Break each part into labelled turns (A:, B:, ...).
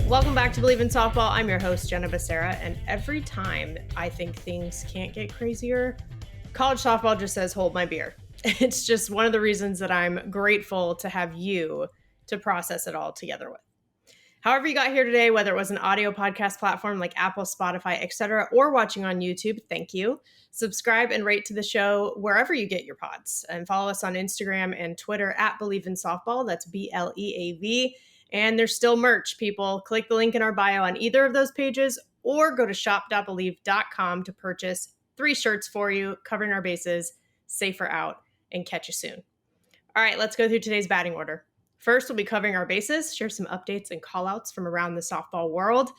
A: Welcome back to Bleav in Softball. I'm your host, Jenna, and every time I think things can't get crazier, college softball just says, hold my beer. It's just one of the reasons that I'm grateful to have you to process it all together with. However you got here today, whether it was an audio podcast platform like Apple, Spotify, etc., or watching on YouTube, thank you. Subscribe and rate to the show wherever you get your pods. And follow us on Instagram and Twitter at Bleav in Softball. That's BLEAV. And there's still merch, people. Click the link in our bio on either of those pages or go to shop.bleav.com to purchase 3 shirts for you, covering our bases, safer out, and catch you soon. All right, let's go through today's batting order. First, we'll be covering our bases, share some updates and callouts from around the softball world.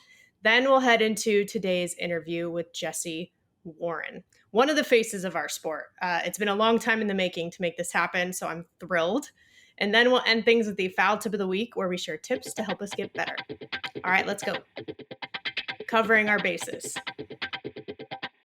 A: Then we'll head into today's interview with Jessi Warren, one of the faces of our sport. It's been a long time in the making to make this happen, so I'm thrilled. And then we'll end things with the foul tip of the week, where we share tips to help us get better. All right, let's go. Covering our bases.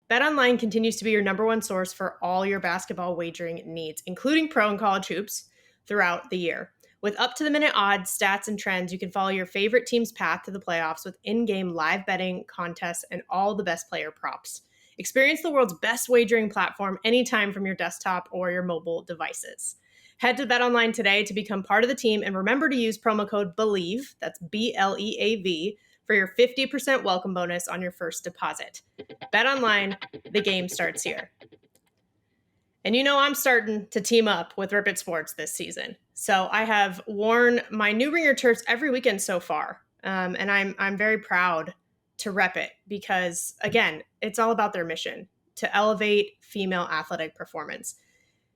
A: BetOnline continues to be your number one source for all your basketball wagering needs, including pro and college hoops throughout the year. With up-to-the-minute odds, stats, and trends, you can follow your favorite team's path to the playoffs with in-game live betting, contests, and all the best player props. Experience the world's best wagering platform anytime from your desktop or your mobile devices. Head to BetOnline today to become part of the team, and remember to use promo code BLEAV, that's BLEAV, for your 50% welcome bonus on your first deposit. BetOnline, the game starts here. And you know I'm starting to team up with Rip It Sports this season. So I have worn my new ringer shirts every weekend so far, and I'm very proud to rep it because, again, it's all about their mission, to elevate female athletic performance.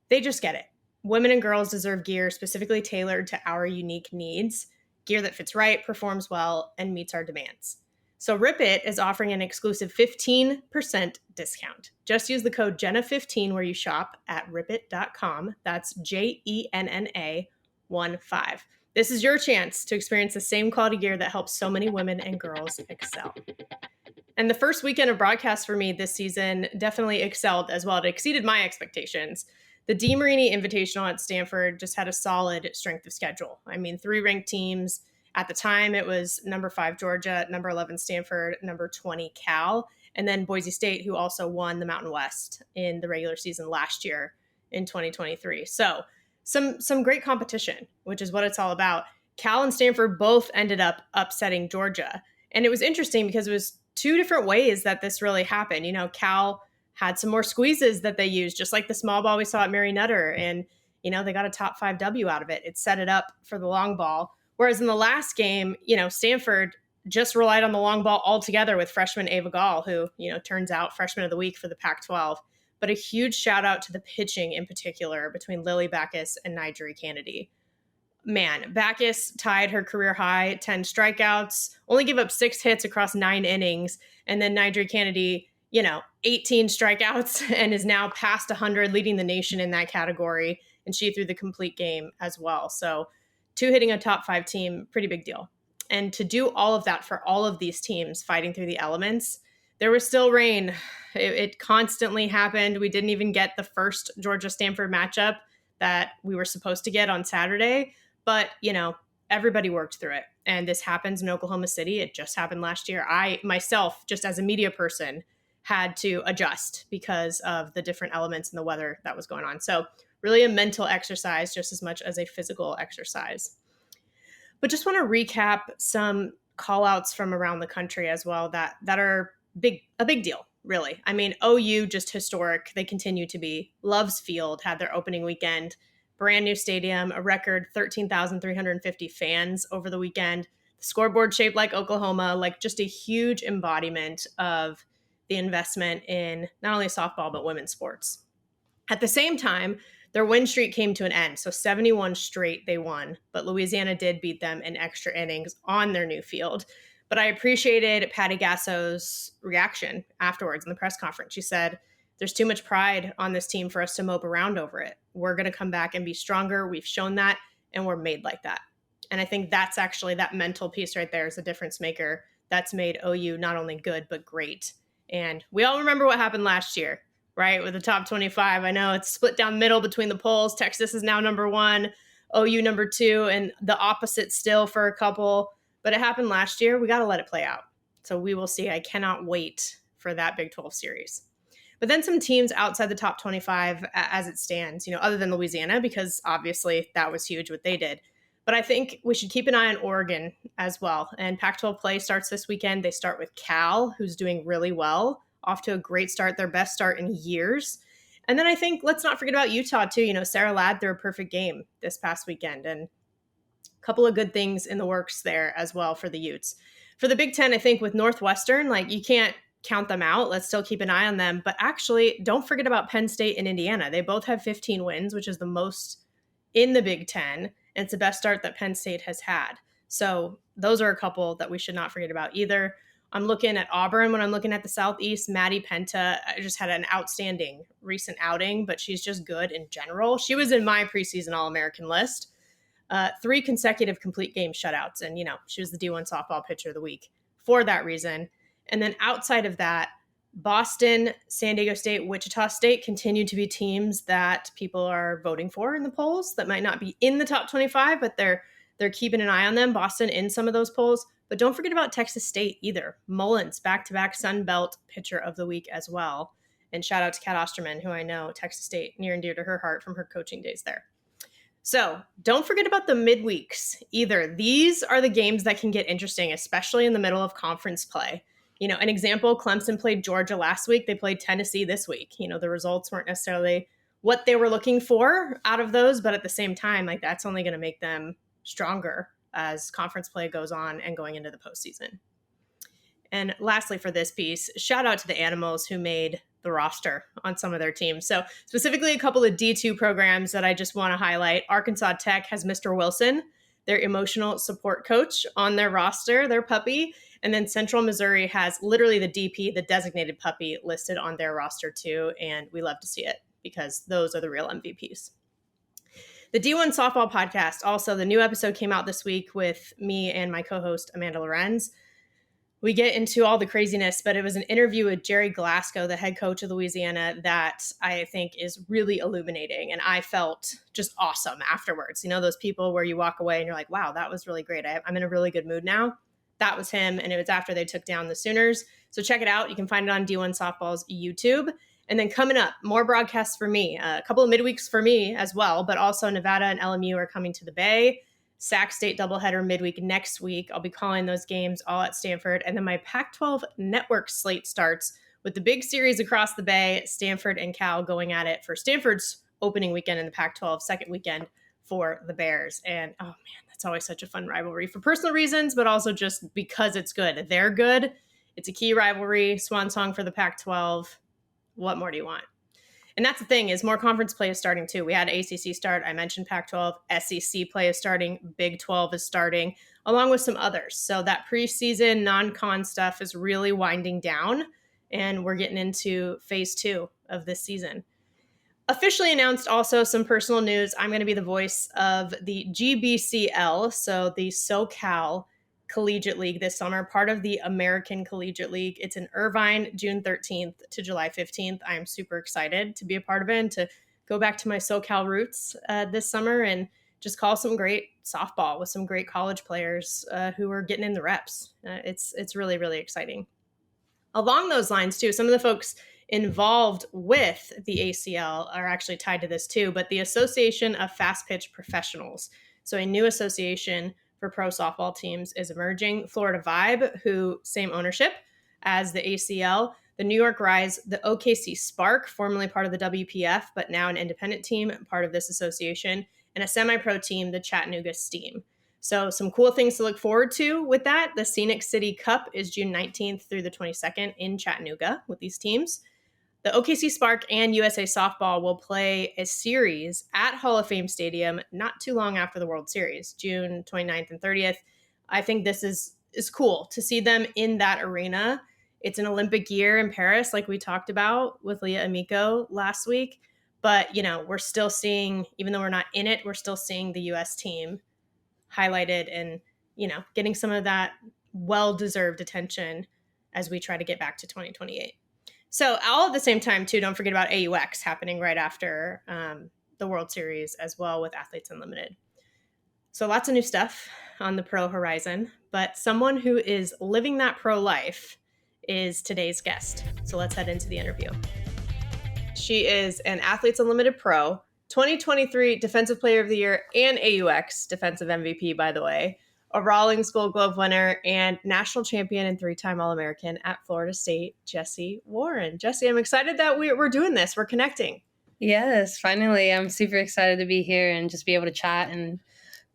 A: They just get it. Women and girls deserve gear specifically tailored to our unique needs, gear that fits right, performs well, and meets our demands. So Rip It is offering an exclusive 15% discount. Just use the code Jenna15 where you shop at ripit.com. That's JENNA15. This is your chance to experience the same quality gear that helps so many women and girls excel. And the first weekend of broadcast for me this season definitely excelled as well. It exceeded my expectations. The DeMarini Invitational at Stanford just had a solid strength of schedule. I mean, 3 ranked teams. At the time, it was number 5 Georgia, number 11 Stanford, number 20 Cal, and then Boise State, who also won the Mountain West in the regular season last year in 2023. So some great competition, which is what it's all about. Cal and Stanford both ended up upsetting Georgia. And it was interesting because it was 2 different ways that this really happened. You know, Cal had some more squeezes that they used, just like the small ball we saw at Mary Nutter. And, you know, they got a top 5 W out of it. It set it up for the long ball. Whereas in the last game, you know, Stanford just relied on the long ball altogether with freshman Ava Gall, who, you know, turns out freshman of the week for the Pac-12. But a huge shout out to the pitching in particular between Lily Backus and Nigeri Kennedy. Man, Backus tied her career high, 10 strikeouts, only gave up 6 hits across 9 innings. And then Nigeri Kennedy, you know, 18 strikeouts and is now past 100, leading the nation in that category. And she threw the complete game as well. So 2 hitting a top 5 team, pretty big deal. And to do all of that for all of these teams fighting through the elements, there was still rain. It constantly happened. We didn't even get the first Georgia-Stanford matchup that we were supposed to get on Saturday. But, you know, everybody worked through it. And this happens in Oklahoma City. It just happened last year. I, myself, just as a media person, had to adjust because of the different elements in the weather that was going on. So really a mental exercise just as much as a physical exercise. But just want to recap some call outs from around the country as well that are a big deal, really. I mean, OU, just historic. They continue to be. Love's Field had their opening weekend. Brand new stadium, a record 13,350 fans over the weekend. The scoreboard shaped like Oklahoma, like just a huge embodiment of the investment in not only softball, but women's sports. At the same time, their win streak came to an end. So 71 straight they won, but Louisiana did beat them in extra innings on their new field. But I appreciated Patty Gasso's reaction afterwards in the press conference. She said, there's too much pride on this team for us to mope around over it. We're going to come back and be stronger. We've shown that, and we're made like that. And I think that's actually that mental piece right there is a difference maker that's made OU not only good, but great. And we all remember what happened last year, right? With the top 25. I know it's split down the middle between the polls. Texas is now number 1, OU number 2, and the opposite still for a couple. But it happened last year. We got to let it play out. So we will see. I cannot wait for that Big 12 series. But then some teams outside the top 25 as it stands, other than Louisiana, because obviously that was huge what they did. But I think we should keep an eye on Oregon as well. And Pac-12 play starts this weekend. They start with Cal, who's doing really well, off to a great start, their best start in years. And then I think let's not forget about Utah too. Sarah Ladd threw a perfect game this past weekend, and a couple of good things in the works there as well for the Utes. For the Big Ten, I think with Northwestern, you can't count them out. Let's still keep an eye on them. But actually, don't forget about Penn State and Indiana. They both have 15 wins, which is the most in the Big Ten. And it's the best start that Penn State has had. So those are a couple that we should not forget about either. I'm looking at Auburn when I'm looking at the Southeast. Maddie Penta just had an outstanding recent outing, but she's just good in general. She was in my preseason All-American list. 3 consecutive complete game shutouts. And, she was the D1 softball pitcher of the week for that reason. And then outside of that, Boston, San Diego State, Wichita State continue to be teams that people are voting for in the polls that might not be in the top 25, but they're keeping an eye on them. Boston in some of those polls. But don't forget about Texas State either. Mullins, back-to-back Sun Belt pitcher of the week as well. And shout out to Kat Osterman, who I know Texas State near and dear to her heart from her coaching days there. So don't forget about the midweeks either. These are the games that can get interesting, especially in the middle of conference play. An example, Clemson played Georgia last week. They played Tennessee this week. The results weren't necessarily what they were looking for out of those, but at the same time, that's only going to make them stronger as conference play goes on and going into the postseason. And lastly, for this piece, shout out to the Animals who made the roster on some of their teams. So specifically a couple of D2 programs that I just want to highlight. Arkansas Tech has Mr. Wilson, their emotional support coach, on their roster, their puppy. And then Central Missouri has literally the DP, the designated puppy, listed on their roster too. And we love to see it because those are the real MVPs. The D1 Softball Podcast, also the new episode came out this week with me and my co-host Amanda Lorenz. We get into all the craziness, but it was an interview with Jerry Glasgow, the head coach of Louisiana, that I think is really illuminating. And I felt just awesome afterwards. Those people where you walk away and you're like, wow, that was really great. I'm in a really good mood now. That was him. And it was after they took down the Sooners. So check it out. You can find it on D1 Softball's YouTube. And then coming up, more broadcasts for me, a couple of midweeks for me as well, but also Nevada and LMU are coming to the Bay. Sac State doubleheader midweek next week. I'll be calling those games all at Stanford. And then my Pac-12 network slate starts with the big series across the Bay, Stanford and Cal going at it for Stanford's opening weekend in the Pac-12, second weekend for the Bears. And oh man, that's always such a fun rivalry for personal reasons, but also just because it's good. They're good. It's a key rivalry, swan song for the Pac-12. What more do you want? And that's the thing is more conference play is starting too. We had ACC start. I mentioned Pac-12. SEC play is starting. Big 12 is starting, along with some others. So that preseason non-con stuff is really winding down, and we're getting into phase 2 of this season. Officially announced also some personal news. I'm going to be the voice of the GBCL, so the SoCal Collegiate League this summer, part of the American Collegiate League. It's in Irvine, June 13th to July 15th. I'm super excited to be a part of it and to go back to my SoCal roots this summer and just call some great softball with some great college players who are getting in the reps. It's really, really exciting. Along those lines, too, some of the folks involved with the ACL are actually tied to this, too, but the Association of Fast Pitch Professionals. So a new association for pro softball teams is emerging. Florida Vibe, who same ownership as the ACL, the New York Rise, the OKC Spark, formerly part of the WPF, but now an independent team, part of this association, and a semi-pro team, the Chattanooga Steam. So some cool things to look forward to with that. The Scenic City Cup is June 19th through the 22nd in Chattanooga with these teams. The OKC Spark and USA Softball will play a series at Hall of Fame Stadium not too long after the World Series, June 29th and 30th. I think this is cool to see them in that arena. It's an Olympic year in Paris, like we talked about with Leah Amico last week. But, we're still seeing, even though we're not in it, we're still seeing the U.S. team highlighted and, getting some of that well-deserved attention as we try to get back to 2028. So all at the same time, too, don't forget about AUX happening right after the World Series as well with Athletes Unlimited. So lots of new stuff on the pro horizon, but someone who is living that pro life is today's guest. So let's head into the interview. She is an Athletes Unlimited Pro, 2023 Defensive Player of the Year and AUX Defensive MVP, by the way, a Rawlings Gold Glove winner, and national champion and 3-time All-American at Florida State, Jessi Warren. Jessi, I'm excited that we're doing this. We're connecting.
B: Yes, finally. I'm super excited to be here and just be able to chat and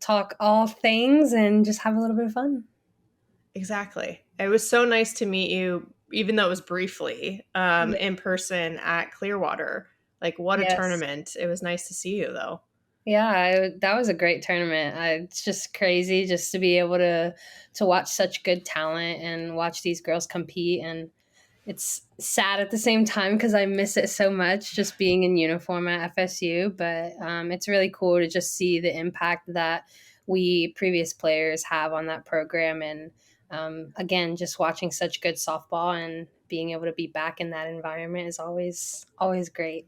B: talk all things and just have a little bit of fun.
A: Exactly. It was so nice to meet you, even though it was briefly, in person at Clearwater. Like, what a tournament. It was nice to see you, though.
B: Yeah, that was a great tournament. It's just crazy just to be able to watch such good talent and watch these girls compete. And it's sad at the same time because I miss it so much just being in uniform at FSU. But it's really cool to just see the impact that we previous players have on that program. And again, just watching such good softball and being able to be back in that environment is always great.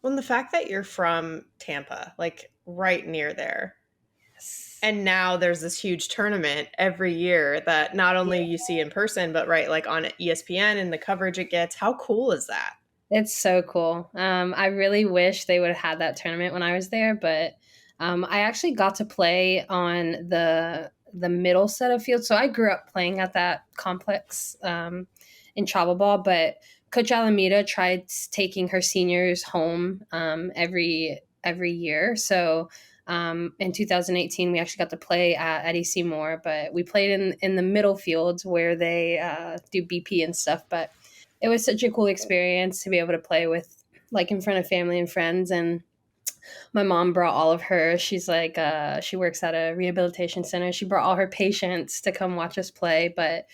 A: Well, and the fact that you're from Tampa, like right near there, and now there's this huge tournament every year that not only you see in person, but right, like on ESPN and the coverage it gets. How cool is that?
B: It's so cool. I really wish they would have had that tournament when I was there, but I actually got to play on the middle set of fields. So I grew up playing at that complex in travel ball, but Coach Alameda tried taking her seniors home every year. So in 2018, we actually got to play at Eddie Seymour, but we played in the middle fields where they do BP and stuff. But it was such a cool experience to be able to play with, like, in front of family and friends. And my mom brought all of her, she's like, she works at a rehabilitation center. She brought all her patients to come watch us play. But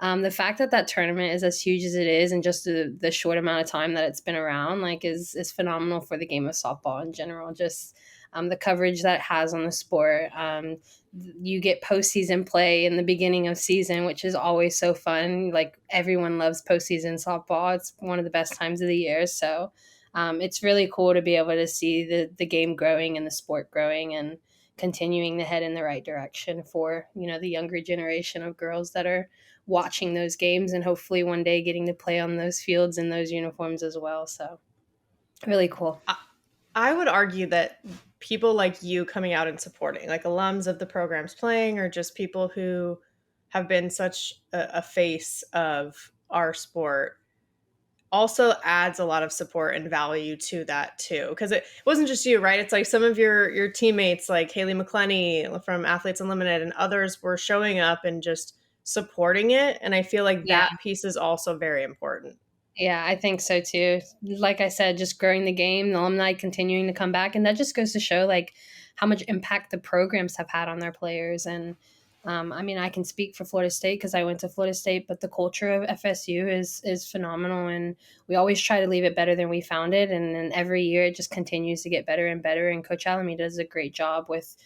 B: the fact that tournament is as huge as it is and just the short amount of time that it's been around, like, is phenomenal for the game of softball in general. Just the coverage that it has on the sport. You get postseason play in the beginning of season, which is always so fun. Like, everyone loves postseason softball. It's one of the best times of the year. So it's really cool to be able to see the game growing and the sport growing and continuing to head in the right direction for, the younger generation of girls that are watching those games and hopefully one day getting to play on those fields in those uniforms as well. So really cool.
A: I would argue that people like you coming out and supporting, like alums of the programs playing, or just people who have been such a face of our sport, also adds a lot of support and value to that too. Because it wasn't just you, right? It's like some of your teammates, like Haley McClenny from Athletes Unlimited and others, were showing up and just supporting it. And I feel like that piece is also very important.
B: Yeah, I think so too. Like I said, just growing the game, the alumni continuing to come back. And that just goes to show, like, how much impact the programs have had on their players. And I mean, I can speak for Florida State because I went to Florida State, but the culture of FSU is phenomenal. And we always try to leave it better than we found it. And then every year it just continues to get better and better. And Coach Alameda does a great job with,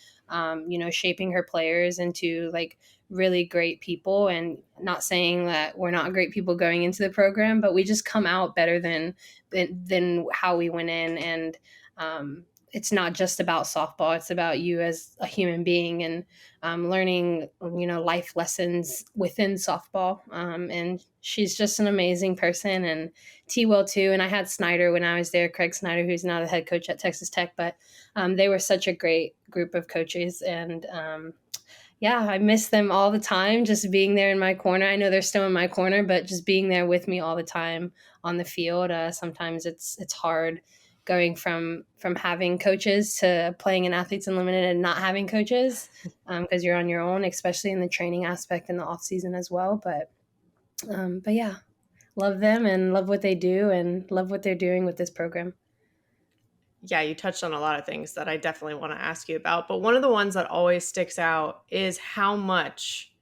B: shaping her players into, like, really great people. And not saying that we're not great people going into the program, but we just come out better than how we went in. And it's not just about softball. It's about you as a human being and learning, life lessons within softball. And she's just an amazing person, and T will too. And I had Snyder when I was there, Craig Snyder, who's now the head coach at Texas Tech. But they were such a great group of coaches. And I miss them all the time, just being there in my corner. I know they're still in my corner, but just being there with me all the time on the field. Sometimes it's hard going from having coaches to playing in Athletes Unlimited and not having coaches because you're on your own, especially in the training aspect in the off season as well. But yeah, love them and love what they do and love what they're doing with this program.
A: Yeah, you touched on a lot of things that I definitely want to ask you about. But one of the ones that always sticks out is how much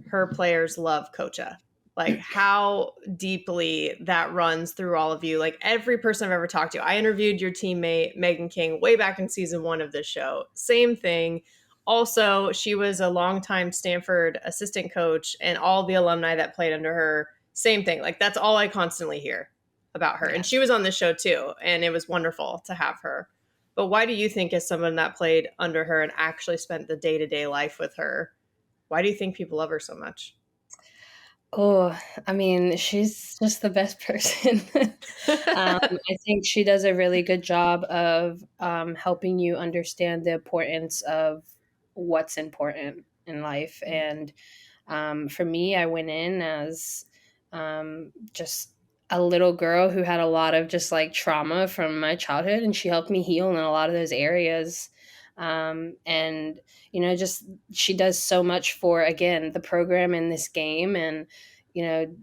A: her players love Coacha. Like, how deeply that runs through all of you. Like, every person I've ever talked to. I interviewed your teammate, Megan King, way back in season 1 of this show. Same thing. Also, she was a longtime Stanford assistant coach, and all the alumni that played under her, same thing. Like, that's all I constantly hear about her. And
B: Yeah.
A: she was on the show too, and it was wonderful to have her. But why do you think, as someone that played under her and actually spent the day to day life with her, why do you think people love her so much?
B: Oh, I mean, she's just the best person. I think she does a really good job of helping you understand the importance of what's important in life. And for me, I went in as just a little girl who had a lot of just like trauma from my childhood, and she helped me heal in a lot of those areas. And just she does so much for, again, the program in this game. And you know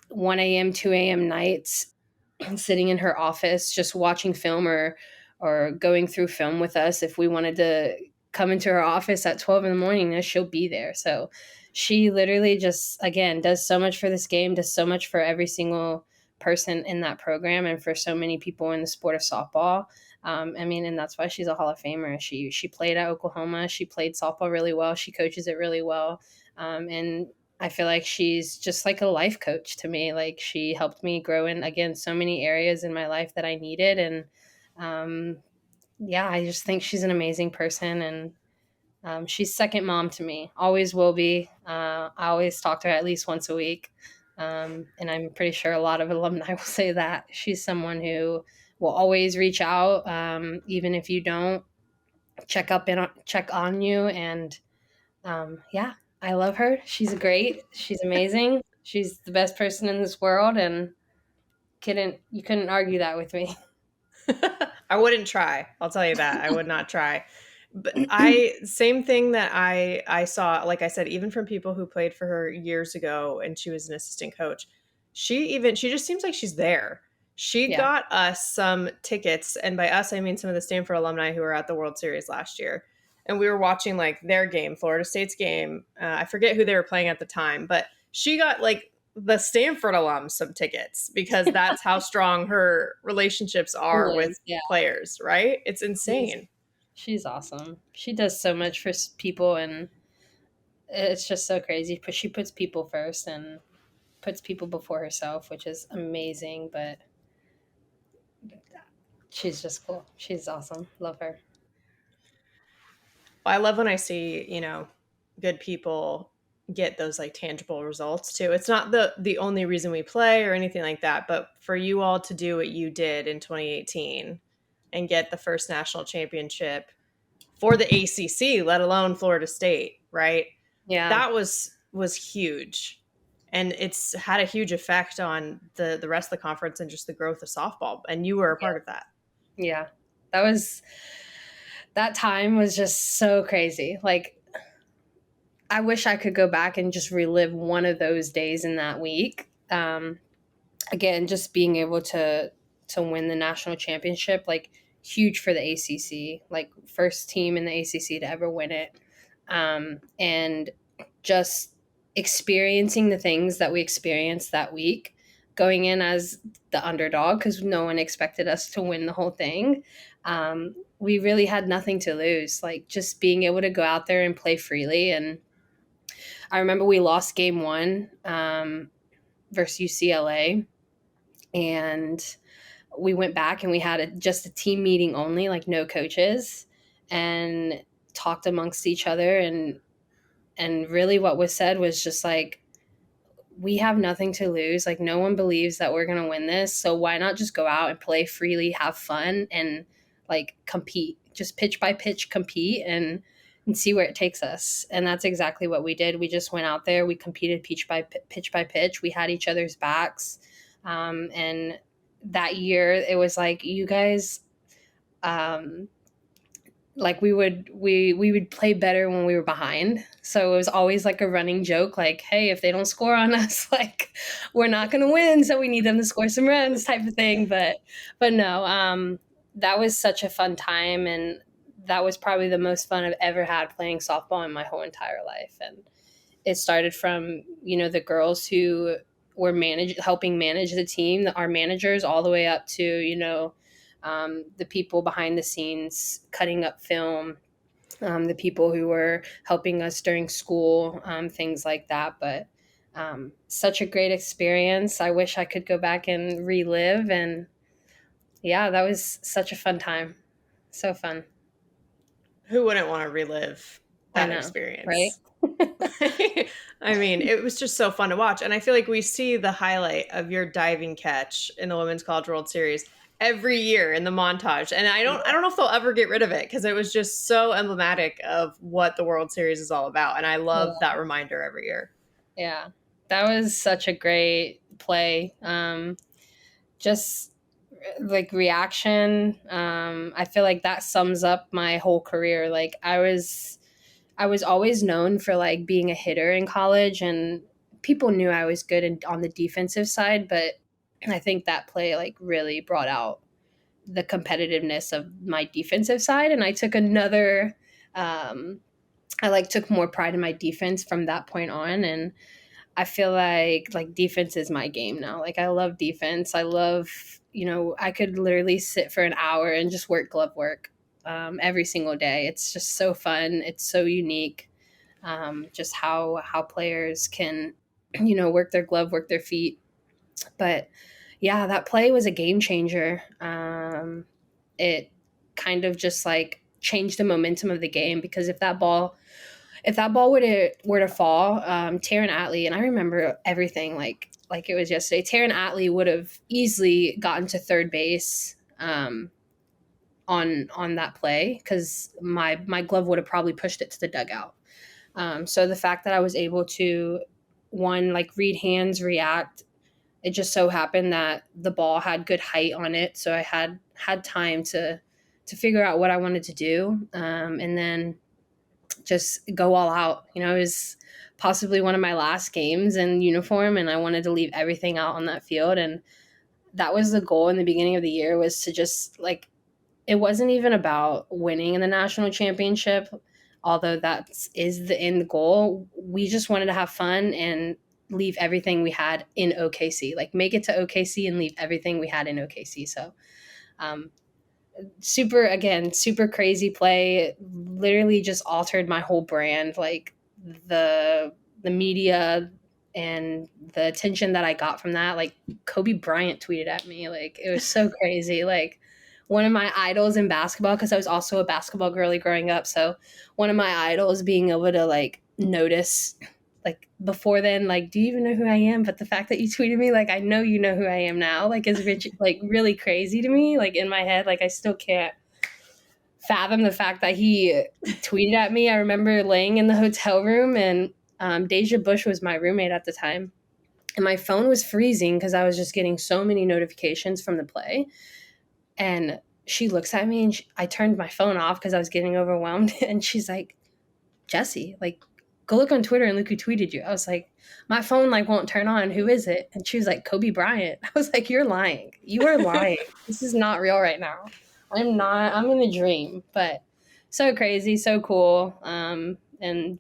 B: 1 a.m., 2 a.m. nights, sitting in her office just watching film, or going through film with us. If we wanted to come into her office at 12 in the morning, she'll be there. So she literally just, again, does so much for this game, does so much for every single person in that program, and for so many people in the sport of softball. I mean, and that's why she's a Hall of Famer. She played at Oklahoma. She played softball really well. She coaches it really well. And I feel like she's just like a life coach to me. Like, she helped me grow in, again, so many areas in my life that I needed. And yeah, I just think she's an amazing person. And she's second mom to me, always will be. I always talk to her at least once a week. And I'm pretty sure a lot of alumni will say that. She's someone who will always reach out, even if you don't, check on you. And yeah, I love her. She's great. She's amazing. She's the best person in this world, and you couldn't argue that with me.
A: I wouldn't try. I'll tell you that. I would not try. But I same thing that I saw, like I said, even from people who played for her years ago and she was an assistant coach. She just seems like she's there. She
B: Yeah.
A: got us some tickets, and by us I mean some of the Stanford alumni who were at the World Series last year. And we were watching like their game, Florida State's game. I forget who they were playing at the time, but she got like the Stanford alums some tickets because that's how strong her relationships are with
B: Liz, yeah.
A: players, right? It's
B: She's
A: insane.
B: she's awesome. She does so much for people, and it's just so crazy. But she puts people first and puts people before herself, which is amazing. But she's just cool. She's awesome. Love her.
A: I love when I see, good people get those like tangible results too. It's not the only reason we play or anything like that, but for you all to do what you did in 2018 and get the first national championship for the ACC, let alone Florida State, right?
B: Yeah.
A: That was huge. And it's had a huge effect on the rest of the conference and just the growth of softball. And you were a part of that.
B: Yeah. That was that time was just so crazy. Like, I wish I could go back and just relive one of those days in that week. Again, just being able to win the national championship, like, huge for the ACC, like first team in the ACC to ever win it. And just experiencing the things that we experienced that week, going in as the underdog because no one expected us to win the whole thing. We really had nothing to lose. Like, just being able to go out there and play freely. And I remember we lost game one versus UCLA, and we went back and we had just a team meeting only, like no coaches, and talked amongst each other. And really what was said was just like, we have nothing to lose. Like, no one believes that we're going to win this. So why not just go out and play freely, have fun, and like compete, just pitch by pitch, compete and see where it takes us. And that's exactly what we did. We just went out there. We competed pitch by pitch. We had each other's backs. And that year it was like, you guys, like we would play better when we were behind. So it was always like a running joke, like, hey, if they don't score on us, like, we're not going to win, so we need them to score some runs, type of thing. But no, that was such a fun time, and that was probably the most fun I've ever had playing softball in my whole entire life. And it started from the girls who were helping manage the team, our managers, all the way up to the people behind the scenes cutting up film, the people who were helping us during school, things like that. But such a great experience. I wish I could go back and relive. And yeah, that was such a fun time. So fun.
A: Who wouldn't want to relive
B: I
A: that
B: know, right?
A: experience? I mean, it was just so fun to watch. And I feel like we see the highlight of your diving catch in the Women's College World Series every year in the montage. And I don't know if they'll ever get rid of it because it was just so emblematic of what the World Series is all about. And I love
B: Yeah.
A: that reminder every year.
B: Yeah. That was such a great play. Just like reaction. I feel like that sums up my whole career. Like I was always known for like being a hitter in college, and people knew I was good on the defensive side, but I think that play like really brought out the competitiveness of my defensive side, and I took another I like took more pride in my defense from that point on. And I feel like defense is my game now. Like I love defense. I love, I could literally sit for an hour and just work glove work every single day. It's just so fun. It's so unique. Just how players can, work their glove, work their feet. But yeah, that play was a game changer. It kind of just like changed the momentum of the game, because if that ball were to fall, Taryn Atley, and I remember everything like it was yesterday. Taryn Atley would have easily gotten to third base on that play, because my glove would have probably pushed it to the dugout. So the fact that I was able to, one, like read hands, react. It just so happened that the ball had good height on it, so I had time to figure out what I wanted to do, and then just go all out. It was possibly one of my last games in uniform, and I wanted to leave everything out on that field. And that was the goal in the beginning of the year, was to just like, it wasn't even about winning in the national championship, although that is the end goal. We just wanted to have fun and leave everything we had in OKC, like make it to OKC and leave everything we had in OKC. So um, super crazy play, literally just altered my whole brand. Like the media and the attention that I got from that, like Kobe Bryant tweeted at me, like it was so crazy. Like one of my idols in basketball, because I was also a basketball girly growing up, so one of my idols being able to like notice, like before then, like, do you even know who I am? But the fact that you tweeted me, like I know you know who I am now, like is rich, like really crazy to me. Like in my head, like I still can't fathom the fact that he tweeted at me. I remember laying in the hotel room, and Deja Bush was my roommate at the time, and my phone was freezing because I was just getting so many notifications from the play. And she looks at me, and I turned my phone off because I was getting overwhelmed. And she's like, Jessi, like, go look on Twitter and look who tweeted you. I was like, my phone like won't turn on. Who is it? And she was like, Kobe Bryant. I was like, you're lying. You are lying. This is not real right now. I'm not. I'm in a dream. But so crazy, so cool. And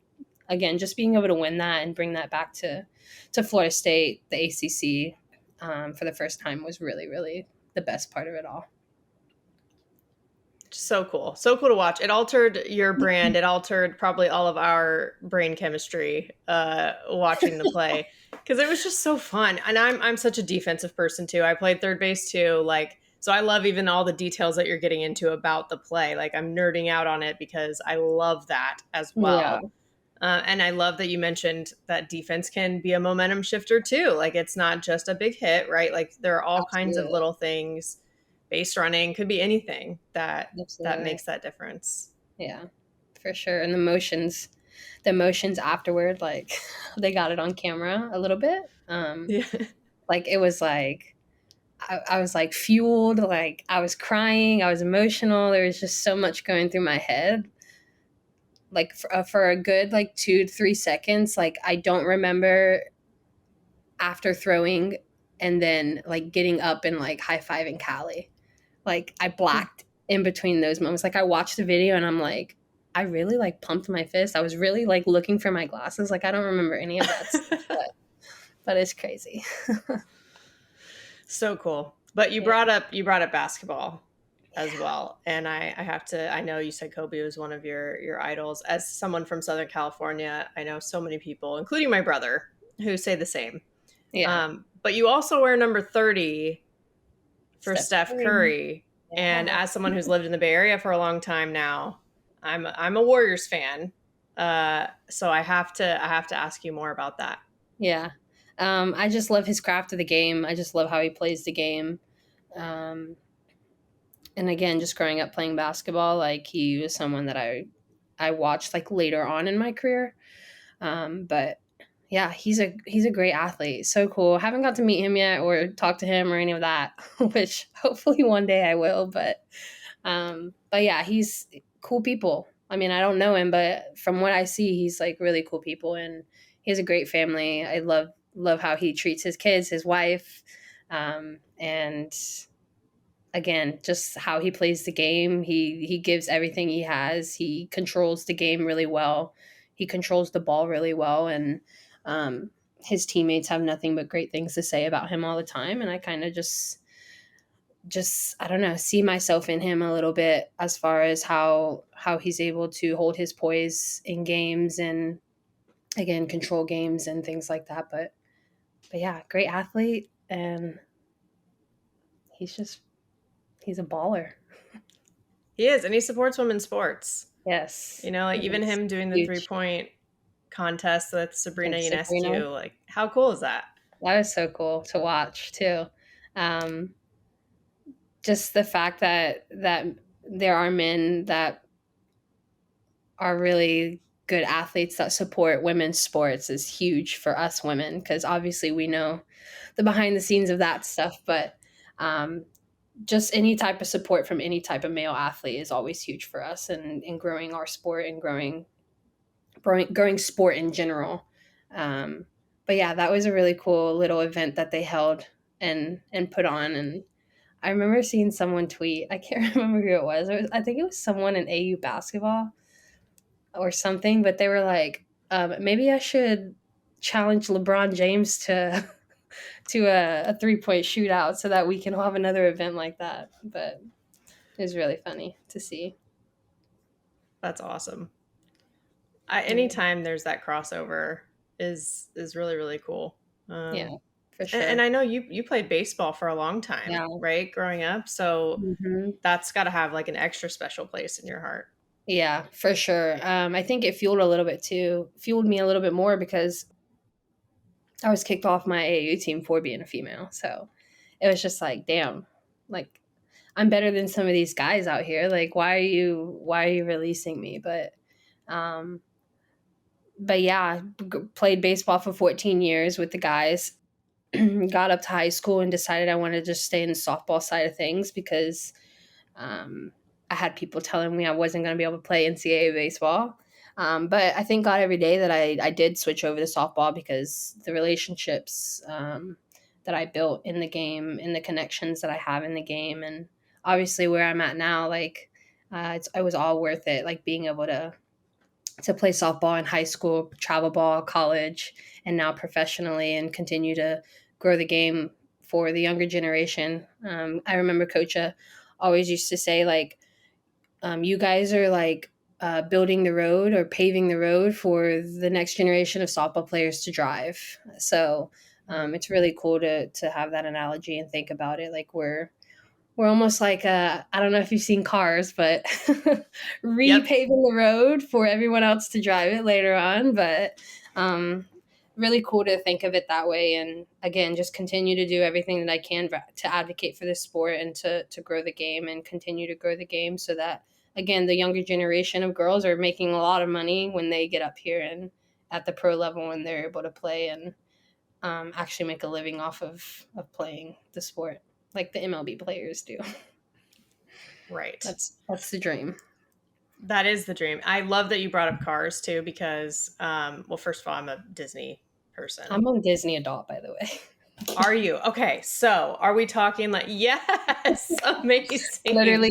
B: again, just being able to win that and bring that back to Florida State, the ACC, for the first time was really, really the best part of it all.
A: So cool to watch. It altered your brand. It altered probably all of our brain chemistry watching the play, because it was just so fun. And I'm such a defensive person too. I played third base too, like, so I love even all the details that you're getting into about the play. Like I'm nerding out on it because I love that as well.
B: Yeah.
A: And I love that you mentioned that defense can be a momentum shifter too. Like it's not just a big hit, right? Like there are all kinds of
B: Absolutely.
A: little things. Base running could be anything that
B: Absolutely.
A: makes that difference.
B: Yeah, for sure. And the emotions afterward, like they got it on camera a little bit.
A: Yeah.
B: Like it was like I was like fueled, like I was crying, I was emotional. There was just so much going through my head. Like for a good like 2 to 3 seconds, like I don't remember after throwing and then like getting up and like high-fiving Callie. Like I blacked in between those moments. Like I watched the video and I'm like, I really like pumped my fist. I was really like looking for my glasses. Like I don't remember any of that stuff, but it's crazy.
A: So cool. But you brought up basketball. as well. And I have to, I know you said Kobe was one of your idols. As someone from Southern California, I know so many people, including my brother, who say the same.
B: Yeah.
A: But you also wear number 30 for
B: Steph
A: Steph
B: Curry.
A: Curry. And
B: Yeah.
A: as someone who's lived in the Bay Area for a long time now, I'm a Warriors fan. So I have to ask you more about that.
B: Yeah. I just love his craft of the game. I just love how he plays the game. Um, and again, just growing up playing basketball, like he was someone that I watched like later on in my career. But yeah, he's a great athlete. So cool. Haven't got to meet him yet or talk to him or any of that, which hopefully one day I will. But yeah, he's cool people. I mean, I don't know him, but from what I see, he's like really cool people, and he has a great family. I love how he treats his kids, his wife, and again, just how he plays the game. He gives everything he has. He controls the game really well. He controls the ball really well, and his teammates have nothing but great things to say about him all the time. And I kind of just I don't know, see myself in him a little bit as far as how he's able to hold his poise in games and again control games and things like that. But yeah, great athlete, and he's just he's a baller.
A: He is, and he supports women's sports.
B: Yes.
A: You know, like even
B: It's
A: him doing the
B: huge.
A: 3-point contest with Sabrina
B: Against Sabrina.
A: Ionescu, like how cool is that?
B: That was so cool to watch too. Um, just the fact that there are men that are really good athletes that support women's sports is huge for us women, because obviously we know the behind the scenes of that stuff, but just any type of support from any type of male athlete is always huge for us and in growing our sport and growing sport in general. But yeah, that was a really cool little event that they held and put on. And I remember seeing someone tweet. I can't remember who it was. I think it was someone in AU basketball or something. But they were like, maybe I should challenge LeBron James to to a 3-point shootout so that we can have another event like that. But it was really funny to see.
A: That's awesome.
B: Yeah,
A: Anytime there's that crossover is really really cool.
B: yeah, for
A: And
B: sure.
A: I know you played baseball for a long time,
B: Yeah.
A: right? Growing up, so
B: Hmm.
A: that's got to have like an extra special place in your heart.
B: Yeah, for sure. I think it fueled me a little bit more because I was kicked off my AAU team for being a female. So it was just like, damn, like I'm better than some of these guys out here. Like, why are you releasing me? Um, but yeah, played baseball for 14 years with the guys. Got up to high school and decided I wanted to just stay in the softball side of things because um, I had people telling me I wasn't going to be able to play NCAA baseball. But I thank God every day that I did switch over to softball because the relationships that I built in the game and the connections that I have in the game, and obviously where I'm at now, like it was all worth it. Like being able to play softball in high school, travel ball, college, and now professionally, and continue to grow the game for the younger generation. I remember Coacha always used to say, like, you guys are like building the road or paving the road for the next generation of softball players to drive. So it's really cool to have that analogy and think about it. Like we're almost like I don't know if you've seen Cars, but
A: Yep.
B: repaving the road for everyone else to drive it later on. But um, really cool to think of it that way. And again, just continue to do everything that I can to advocate for this sport and to grow the game and continue to grow the game so that, again, the younger generation of girls are making a lot of money when they get up here and at the pro level when they're able to play and actually make a living off of playing the sport like the MLB players do.
A: Right.
B: That's the dream.
A: That is the dream. I love that you brought up Cars too, because, well, first of all, I'm a Disney person.
B: I'm a Disney adult, by the way.
A: Are you? Okay. So are we talking like, yes, amazing.
B: Literally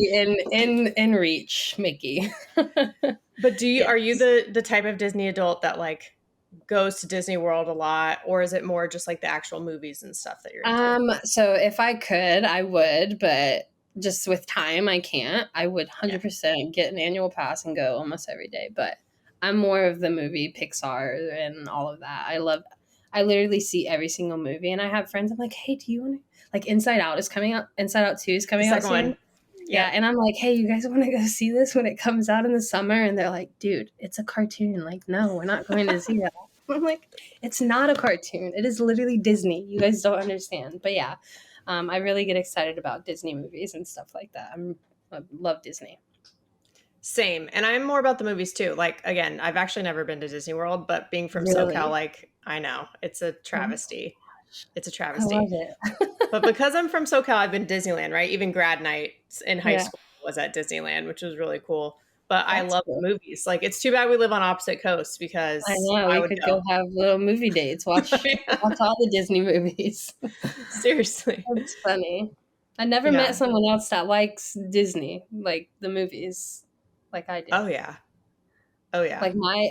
B: in reach, Mickey.
A: But are you
B: Yes.
A: the type of Disney adult that like goes to Disney World a lot, or is it more just like the actual movies and stuff that you're into?
B: So if I could, I would, but just with time, I can't. I would
A: Yeah.
B: 100% get an annual pass and go almost every day. But I'm more of the movie Pixar and all of that. I literally see every single movie. And I have friends, I'm like, hey, do you want to, like, Inside Out is coming out. Inside Out 2 is
A: The
B: coming out
A: second
B: soon.
A: one.
B: Yeah.
A: Yep.
B: And I'm like, hey, you guys want to go see this when it comes out in the summer? And they're like, dude, it's a cartoon. Like, no, we're not going to see that. I'm like, it's not a cartoon. It is literally Disney. You guys don't understand. But yeah, I really get excited about Disney movies and stuff like that. I love Disney.
A: Same. And I'm more about the movies too. Like, again, I've actually never been to Disney World, but being from SoCal,
B: Really?
A: like, I know it's a
B: Oh,
A: travesty. It's a
B: I love
A: travesty.
B: it.
A: But because I'm from SoCal, I've been to Disneyland, right? Even grad night in high
B: Yeah,
A: school was at Disneyland, which was really cool. But I
B: that's
A: love
B: cool.
A: the movies. Like, it's too bad we live on opposite coasts
B: I
A: because
B: know.
A: I
B: We
A: would
B: could
A: go.
B: go have little movie dates. Watch all the Disney movies.
A: Seriously.
B: That's funny. I never met
A: Yeah.
B: someone else that likes Disney, like the movies, like I do.
A: Oh, yeah. Oh, yeah.
B: Like my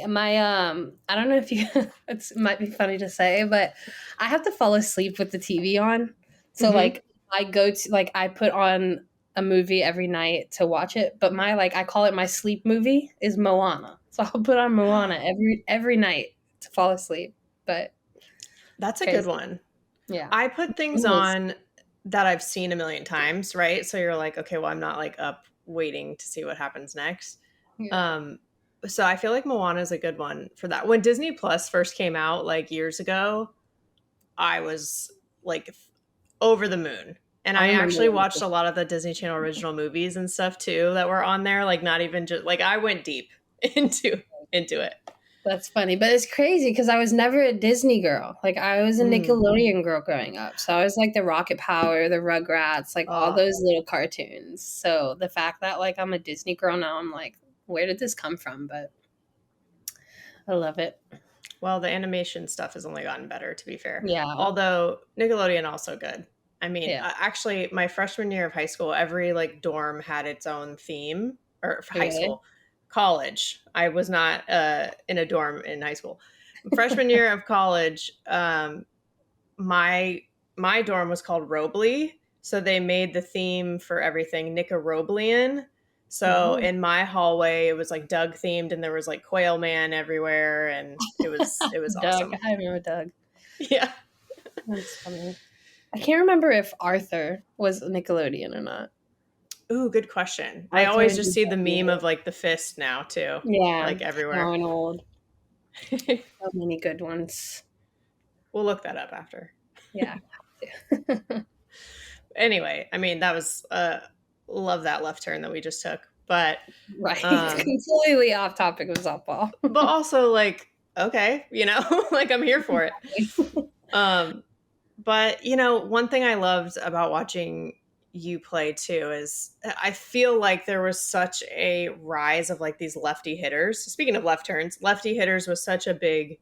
B: I don't know if you it might be funny to say, but I have to fall asleep with the TV on. So
A: Hmm.
B: like I go to like I put on a movie every night to watch it, but my like I call it my sleep movie is Moana. So I'll put on Moana every night to fall asleep. But
A: That's a good
B: crazy.
A: one.
B: Yeah.
A: I put things on that I've seen a million times, right? So you're like, okay, well, I'm not like up waiting to see what happens next.
B: Yeah.
A: Um, so I feel like Moana is a good one for that. When Disney Plus first came out, like years ago, I was like over the moon. And
B: I
A: I
B: remember
A: actually
B: when
A: watched a lot of the Disney Channel original movies and stuff too that were on there. Like not even just like I went deep into it.
B: that's funny, but it's crazy because I was never a Disney girl. Like I was a
A: Mm.
B: Nickelodeon girl growing up. So I was like the Rocket Power, the Rugrats, like all
A: Oh,
B: those little cartoons. So the fact that like I'm a Disney girl now, I'm like, where did this come from? But I love it.
A: well, the animation stuff has only gotten better, to be fair.
B: Yeah,
A: Although Nickelodeon also good. I mean,
B: yeah,
A: actually, my freshman year of high school, every like dorm had its own theme, or for high
B: really.
A: school, college. I was not in a dorm in high school. Freshman year of college, my my dorm was called Robley, so they made the theme for everything Nickeroblian. So
B: Oh,
A: in my hallway, it was like Doug themed, and there was like Quail Man everywhere, and it was
B: Doug.
A: awesome.
B: I remember Doug.
A: Yeah.
B: That's funny. I can't remember if Arthur was Nickelodeon or not.
A: Ooh, good question. I
B: Arthur
A: always
B: and
A: just see the meme
B: December.
A: of like the fist now too,
B: Yeah,
A: like everywhere.
B: Arnold. So many good ones.
A: We'll look that up after.
B: Yeah.
A: Anyway, I mean that was love that left turn that we just took, but
B: Right.
A: um,
B: Completely off topic of softball.
A: but also like okay, like I'm here for it. Um, but one thing I loved about watching you play too is I feel like there was such a rise of like these lefty hitters. Speaking of left turns, lefty hitters was such a big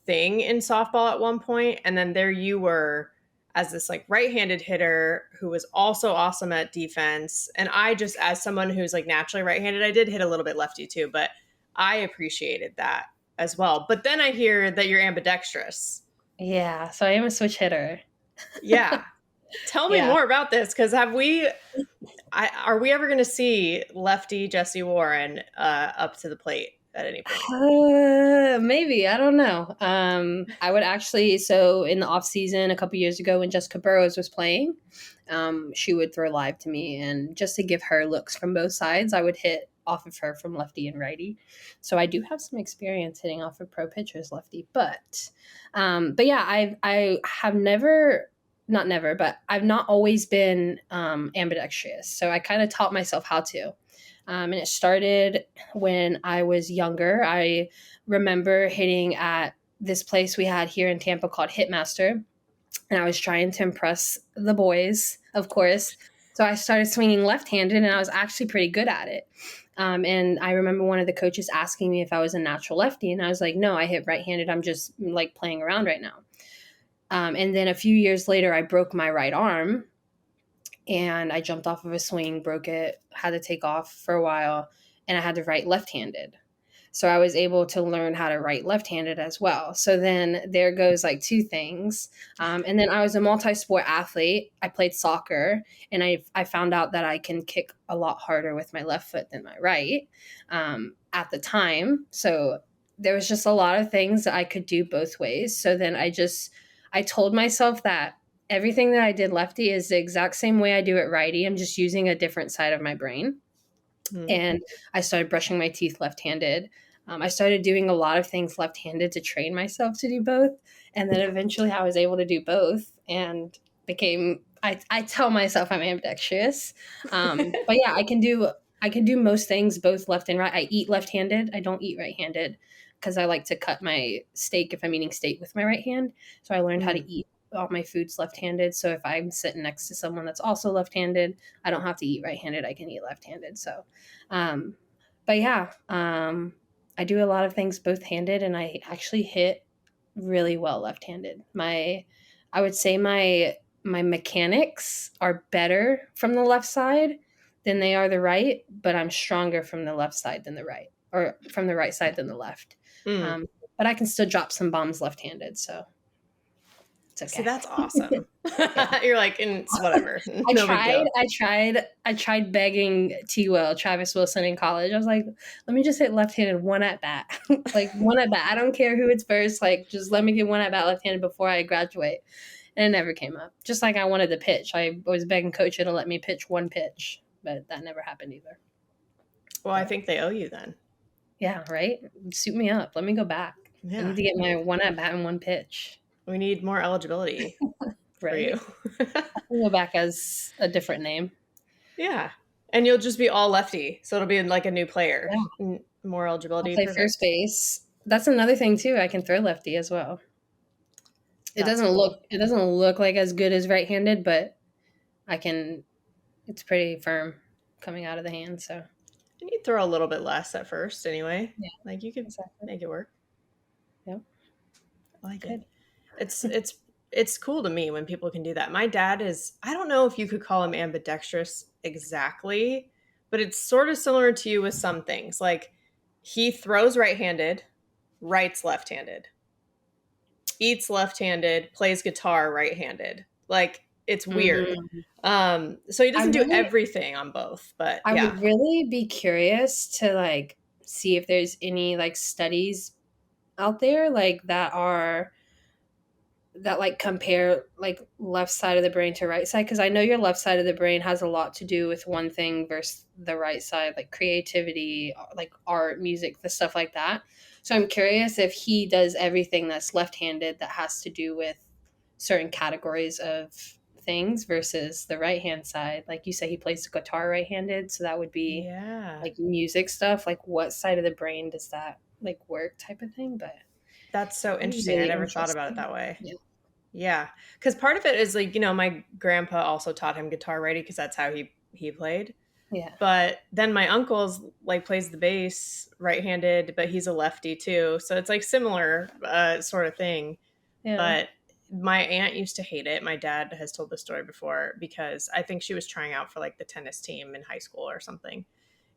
A: thing in softball at one point, and then there you were as this like right-handed hitter who was also awesome at defense. And I just, as someone who's like naturally right-handed, I did hit a little bit lefty too, but I appreciated that as well. But then I hear that you're ambidextrous.
B: Yeah, so I am a switch hitter.
A: Yeah. Tell me
B: Yeah.
A: more about this, because are we ever going to see lefty Jessi Warren up to the plate at any point?
B: Maybe, I don't know. I would actually, so in the off season a couple years ago when Jessica Burrows was playing, she would throw live to me, and just to give her looks from both sides, I would hit off of her from lefty and righty. So I do have some experience hitting off of pro pitchers lefty, but yeah, I have never, not never, but I've not always been ambidextrous. So I kind of taught myself how to. And it started when I was younger. I remember hitting at this place we had here in Tampa called Hitmaster, and I was trying to impress the boys, of course. So I started swinging left-handed, and I was actually pretty good at it. And I remember one of the coaches asking me if I was a natural lefty, and I was like, no, I hit right-handed. I'm just like playing around right now. And then a few years later, I broke my right arm, and I jumped off of a swing, broke it, had to take off for a while, and I had to write left-handed. So I was able to learn how to write left-handed as well. So then there goes like two things. And then I was a multi-sport athlete. I played soccer, and I found out that I can kick a lot harder with my left foot than my right at the time. So there was just a lot of things that I could do both ways. So then I told myself that everything that I did lefty is the exact same way I do it righty. I'm just using a different side of my brain. And I started brushing my teeth left-handed. I started doing a lot of things left-handed to train myself to do both. And then eventually I was able to do both and I tell myself I'm ambidextrous. But yeah, I can do most things both left and right. I eat left-handed. I don't eat right-handed because I like to cut my steak if I'm eating steak with my right hand. So I learned how to eat all my foods left-handed. So if I'm sitting next to someone that's also left-handed, I don't have to eat right-handed. I can eat left-handed. So, but yeah, I do a lot of things both-handed, and I actually hit really well left-handed. I would say my mechanics are better from the left side than they are the right, but I'm stronger from the left side than the right, or from the right side than the left. But I can still drop some bombs left-handed, so it's okay.
A: See, that's awesome. You're like, it's whatever.
B: I tried begging Travis Wilson in college. I was like, let me just hit left-handed one at bat. Like one at bat. I don't care who hits first. Like, just let me get one at bat left-handed before I graduate. And it never came up. Just like I wanted to pitch. I was begging Coacha to let me pitch one pitch, but that never happened either.
A: Well, I think they owe you then.
B: Yeah, right? Suit me up. Let me go back. Yeah. I need to get my one at bat and one pitch.
A: We need more eligibility for you.
B: I'll go back as a different name.
A: Yeah. And you'll just be all lefty. So it'll be like a new player. Yeah. More eligibility.
B: I'll play first base. That's another thing too. I can throw lefty as well. It doesn't look like as good as right-handed, but it's pretty firm coming out of the hand. So
A: and you throw a little bit less at first anyway. Yeah. Like you could make it work.
B: Yep.
A: I like it. It's cool to me when people can do that. My dad I don't know if you could call him ambidextrous exactly, but it's sort of similar to you with some things. Like he throws right-handed, writes left-handed, eats left-handed, plays guitar right-handed. Like it's weird. So he doesn't do everything on both, but
B: I would really be curious to like see if there's any like studies out there like that like compare like left side of the brain to right side, because I know your left side of the brain has a lot to do with one thing versus the right side, like creativity, like art, music, the stuff like that. So I'm curious if he does everything that's left-handed that has to do with certain categories of things versus the right-hand side. Like you say, he plays the guitar right-handed, so that would be like music stuff. Like what side of the brain does that like work type of thing? But
A: that's so interesting. I never thought about it that way. Yeah. Because part of it is like, my grandpa also taught him guitar righty because that's how he played.
B: Yeah.
A: But then my uncle's like plays the bass right-handed, but he's a lefty too. So it's like similar sort of thing. Yeah. But my aunt used to hate it. My dad has told this story before because I think she was trying out for like the tennis team in high school or something.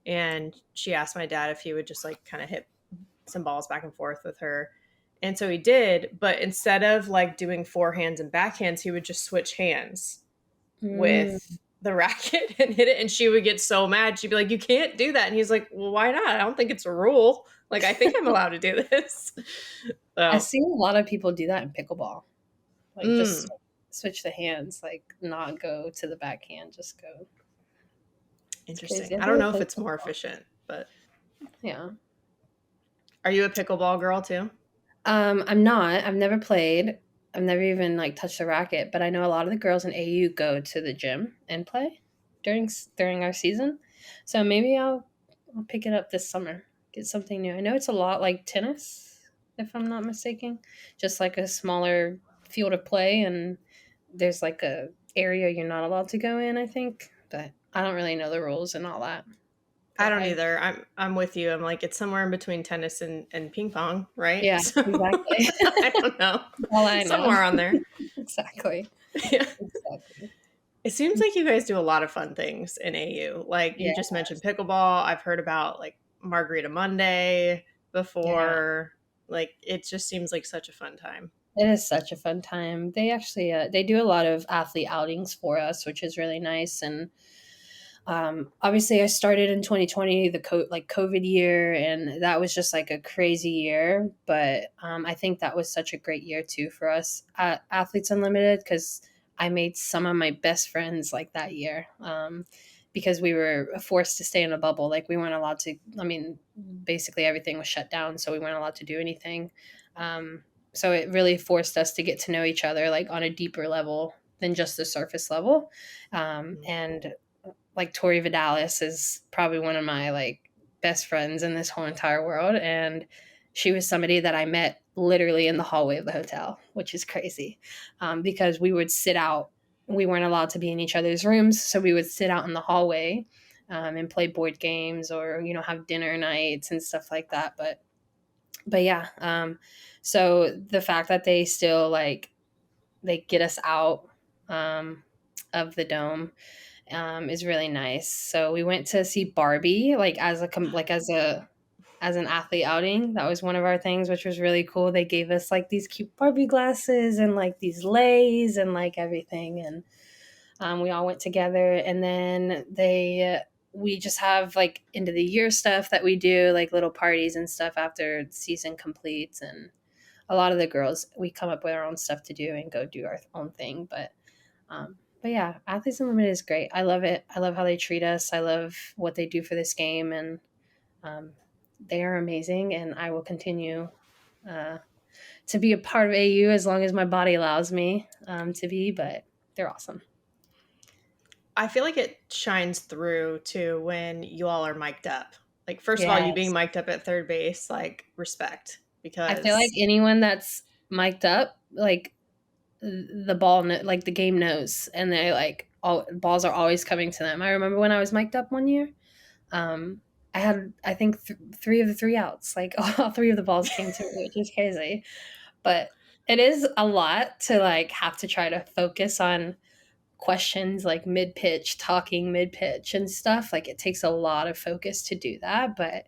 A: And she asked my dad if he would just like kind of hit some balls back and forth with her. And so he did, but instead of like doing forehands and backhands, he would just switch hands with the racket and hit it. And she would get so mad. She'd be like, you can't do that. And he's like, well, why not? I don't think it's a rule. Like, I think I'm allowed to do this. So.
B: I see a lot of people do that in pickleball. Like just switch the hands, like not go to the backhand, just go.
A: Interesting. I don't know if it's more efficient, but.
B: Yeah.
A: Are you a pickleball girl too?
B: I'm not. I've never played. I've never even like touched the racket, but I know a lot of the girls in AU go to the gym and play during our season. So maybe I'll pick it up this summer. Get something new. I know it's a lot like tennis, if I'm not mistaken. Just like a smaller field of play, and there's like a area you're not allowed to go in, I think. But I don't really know the rules and all that.
A: I don't either. I'm with you. I'm like, it's somewhere in between tennis and ping pong, right?
B: Yeah, exactly.
A: I don't know.
B: All I know.
A: Somewhere on there.
B: Exactly.
A: Yeah. Exactly. It seems like you guys do a lot of fun things in AU. Like you just mentioned pickleball. I've heard about like Margarita Monday,
B: Yeah.
A: before. Like, it just seems like such a fun time.
B: It is such a fun time. They actually they do a lot of athlete outings for us, which is really nice. And obviously, I started in 2020, the COVID year, and that was just like a crazy year. But I think that was such a great year too for us at Athletes Unlimited, because I made some of my best friends like that year. Because we were forced to stay in a bubble, like we weren't allowed to. I mean, basically everything was shut down, so we weren't allowed to do anything. Um, so it really forced us to get to know each other like on a deeper level than just the surface level. And like Tori Vidalis is probably one of my like best friends in this whole entire world, and she was somebody that I met literally in the hallway of the hotel, which is crazy, because we would sit out. We weren't allowed to be in each other's rooms, so we would sit out in the hallway and play board games, or have dinner nights and stuff like that. But yeah, so the fact that they still like they get us out of the dome is really nice. So we went to see Barbie like as an athlete outing. That was one of our things, which was really cool. They gave us like these cute Barbie glasses and like these leis and like everything, and we all went together. And then we just have like end of the year stuff that we do, like little parties and stuff after the season completes. And a lot of the girls, we come up with our own stuff to do and go do our own thing. But yeah, Athletes Unlimited is great. I love it. I love how they treat us. I love what they do for this game, and um, they are amazing. And I will continue uh, to be a part of AU as long as my body allows me to be. But they're awesome.
A: I feel like it shines through too when you all are mic'd up. Like, first of all, you being
B: Yes,
A: mic'd up at third base, like, respect,
B: I feel like
A: because
B: anyone that's mic'd up, like the ball, like the game knows, and they like all balls are always coming to them. I remember when I was mic'd up one year. Um, I had, I think, three of the three outs. Like all three of the balls came to me, which is crazy. But it is a lot to like have to try to focus on questions like mid pitch, talking mid pitch and stuff. Like it takes a lot of focus to do that. But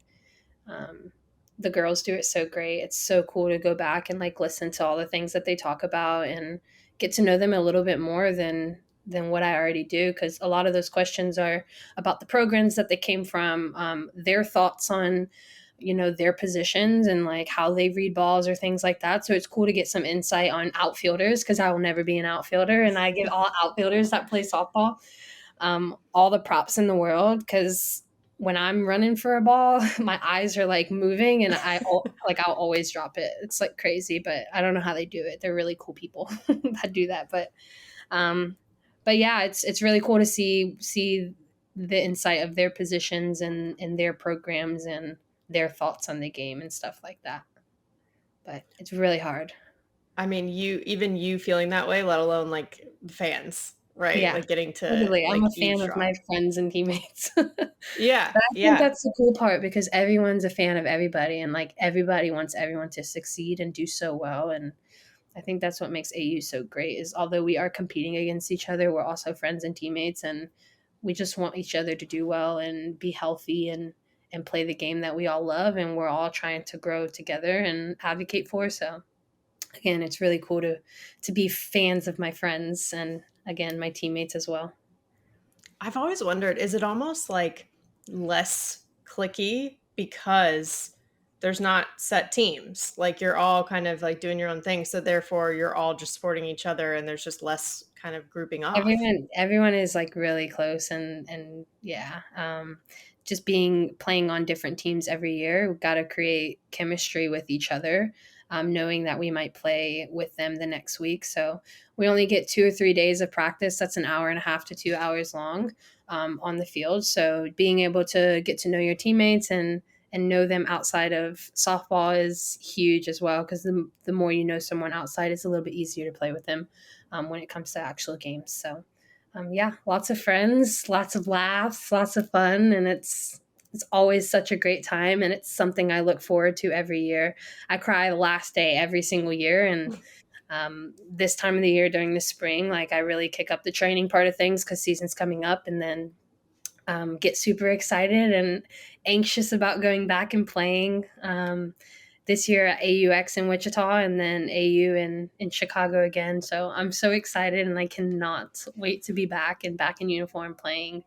B: um, the girls do it so great. It's so cool to go back and like listen to all the things that they talk about and get to know them a little bit more than what I already do, because a lot of those questions are about the programs that they came from, their thoughts on their positions and like how they read balls or things like that. So it's cool to get some insight on outfielders, because I will never be an outfielder, and I give all outfielders that play softball all the props in the world, because when I'm running for a ball, my eyes are like moving, and I'll always drop it. It's like crazy, but I don't know how they do it. They're really cool people that do that. Um, but yeah, it's really cool to see the insight of their positions and their programs and their thoughts on the game and stuff like that. But it's really hard.
A: I mean, you feeling that way, let alone like fans, right?
B: Yeah,
A: Like getting to
B: totally. I'm
A: like
B: a fan of
A: eavesdrop.
B: my friends and teammates.
A: Yeah,
B: But I think
A: yeah.
B: that's the cool part, because everyone's a fan of everybody, and like everybody wants everyone to succeed and do so well. And I think that's what makes AU so great, is although we are competing against each other, we're also friends and teammates, and we just want each other to do well and be healthy and play the game that we all love, and we're all trying to grow together and advocate for. So again, it's really cool to be fans of my friends and again my teammates as well.
A: I've always wondered, is it almost like less clicky because there's not set teams? Like, you're all kind of like doing your own thing, so therefore you're all just supporting each other and there's just less kind of grouping off.
B: Everyone is like really close, and yeah, just being playing on different teams every year, we've got to create chemistry with each other, knowing that we might play with them the next week. So we only get 2 or 3 days of practice. That's an hour and a half to 2 hours long on the field. So being able to get to know your teammates and know them outside of softball is huge as well, because the more you know someone outside, it's a little bit easier to play with them when it comes to actual games. So, yeah, lots of friends, lots of laughs, lots of fun, and it's always such a great time, and it's something I look forward to every year. I cry the last day every single year, and this time of the year during the spring, like I really kick up the training part of things because season's coming up, and then get super excited and anxious about going back and playing this year at AUX in Wichita and then AU in Chicago again. So I'm so excited and I cannot wait to be back and back in uniform playing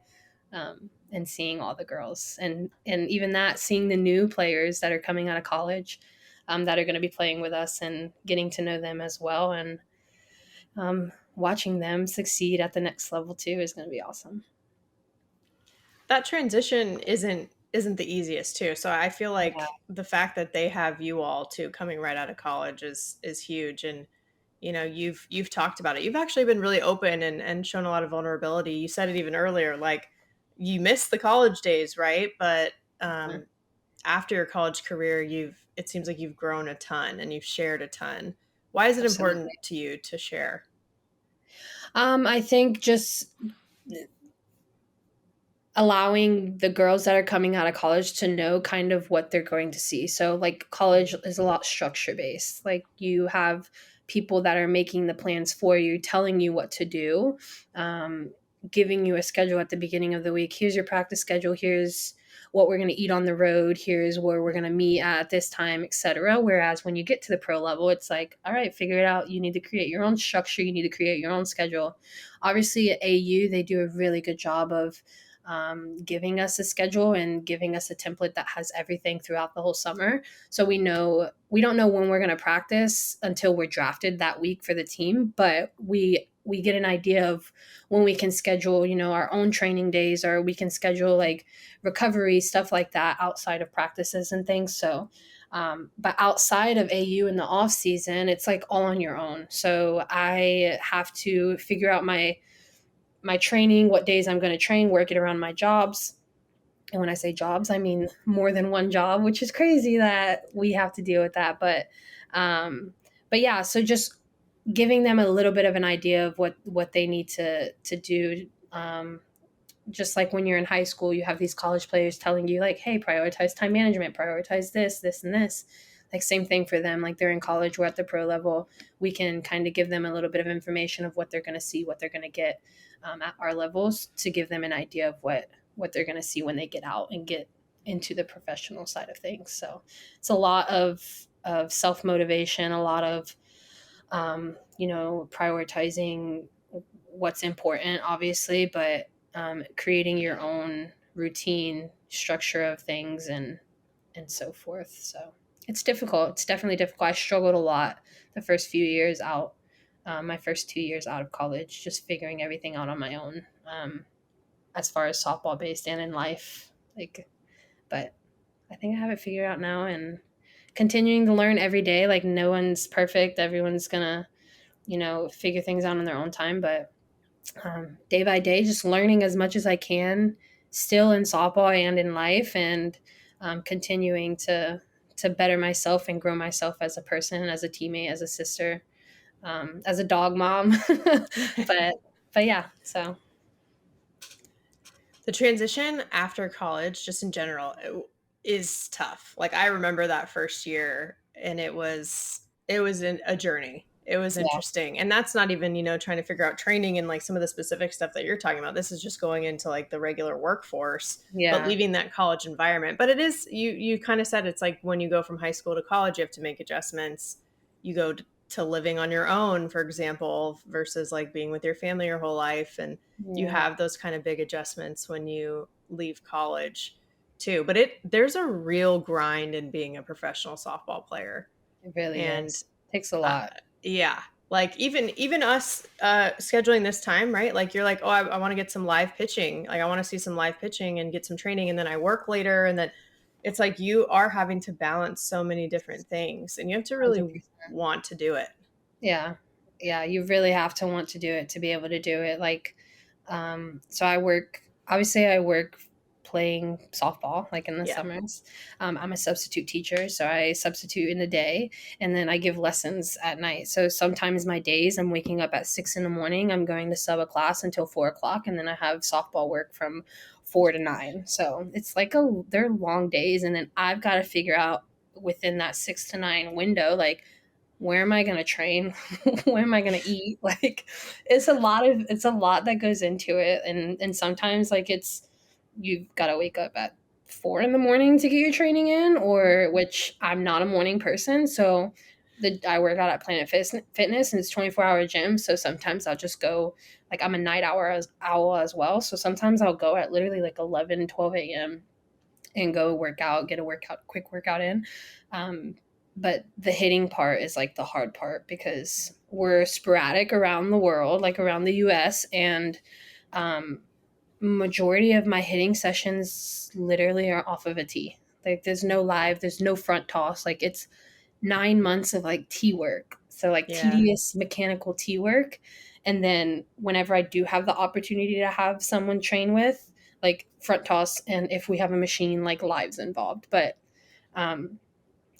B: and seeing all the girls. And even that, seeing the new players that are coming out of college that are going to be playing with us and getting to know them as well. And watching them succeed at the next level too is going to be awesome.
A: That transition isn't the easiest too. So I feel
B: Yeah.
A: like the fact that they have you all too coming right out of college is huge. And you've talked about it. You've actually been really open and shown a lot of vulnerability. You said it even earlier, like you miss the college days, right? But after your college career, it seems like you've grown a ton and you've shared a ton. Why is it
B: Absolutely.
A: important to you to share?
B: I think just allowing the girls that are coming out of college to know kind of what they're going to see. So, like, college is a lot structure based. Like, you have people that are making the plans for you, telling you what to do, giving you a schedule at the beginning of the week. Here's your practice schedule. Here's what we're going to eat on the road. Here's where we're going to meet at this time, etc. Whereas when you get to the pro level, it's like, all right, figure it out. You need to create your own structure. You need to create your own schedule. Obviously, at AU, they do a really good job of giving us a schedule and giving us a template that has everything throughout the whole summer. So we don't know when we're going to practice until we're drafted that week for the team, but we get an idea of when we can schedule, our own training days, or we can schedule like recovery stuff like that outside of practices and things. So but outside of AU in the off season, it's like all on your own. So I have to figure out my training, what days I'm going to train, work it around my jobs. And when I say jobs, I mean more than one job, which is crazy that we have to deal with that. But yeah, so just giving them a little bit of an idea of what they need to do. Just like when you're in high school, you have these college players telling you like, hey, prioritize time management, prioritize this, and this. Like same thing for them. Like they're in college, we're at the pro level. We can kind of give them a little bit of information of what they're going to see, what they're going to get at our levels to give them an idea of what they're going to see when they get out and get into the professional side of things. So it's a lot of self motivation, a lot of prioritizing what's important, obviously, but creating your own routine structure of things and so forth. So it's difficult. It's definitely difficult. I struggled a lot the first few years out, my first 2 years out of college, just figuring everything out on my own, as far as softball based and in life. But I think I have it figured out now and continuing to learn every day. Like no one's perfect. Everyone's gonna, figure things out on their own time. But day by day, just learning as much as I can, still in softball and in life, and continuing to better myself and grow myself as a person, as a teammate, as a sister, as a dog mom. but yeah, so
A: The transition after college, just in general, is tough. Like I remember that first year, and it was a journey. It was
B: yeah,
A: interesting, and that's not even trying to figure out training and like some of the specific stuff that you're talking about. This is just going into like the regular workforce, but
B: yeah,
A: leaving that college environment. But it is you kind of said it's like when you go from high school to college, you have to make adjustments. You go to living on your own, for example, versus like being with your family your whole life, and you
B: yeah.
A: have those kind of big adjustments when you leave college too. But there's a real grind in being a professional softball player.
B: It really
A: And
B: is. Takes a
A: uh,
B: lot.
A: yeah, like even us scheduling this time, right? Like you're like, oh, I want to get some live pitching. Like I want to see some live pitching and get some training, and then I work later, and then it's like you are having to balance so many different things, and you have to really
B: 100%.
A: want to do it.
B: Yeah. Yeah, you really have to want to do it to be able to do it. Like, so I work playing softball, like in the
A: Yeah.
B: summers. I'm a substitute teacher, so I substitute in the day and then I give lessons at night. So sometimes my days, I'm waking up at 6 in the morning, I'm going to sub a class until 4 o'clock, and then I have softball work from 4 to 9. So it's like they're long days, and then I've got to figure out within that 6 to 9 window, like where am I going to train? Where am I going to eat? Like it's a lot that goes into it. And sometimes like you've got to wake up at 4 in the morning to get your training in, or which I'm not a morning person. So I work out at Fitness and it's 24-hour gym. So sometimes I'll just go, like I'm a owl as well. So sometimes I'll go at literally like 11, 12 a.m. and go work out, get a quick workout in. But the hitting part is like the hard part because we're sporadic around the world, like around the US, and um, majority of my hitting sessions literally are off of a tee. Like there's no live, there's no front toss. Like it's 9 months of like tee work. So like
A: Yeah.
B: tedious mechanical tee work. And then whenever I do have the opportunity to have someone train with, like front toss, and if we have a machine, like lives involved. But um,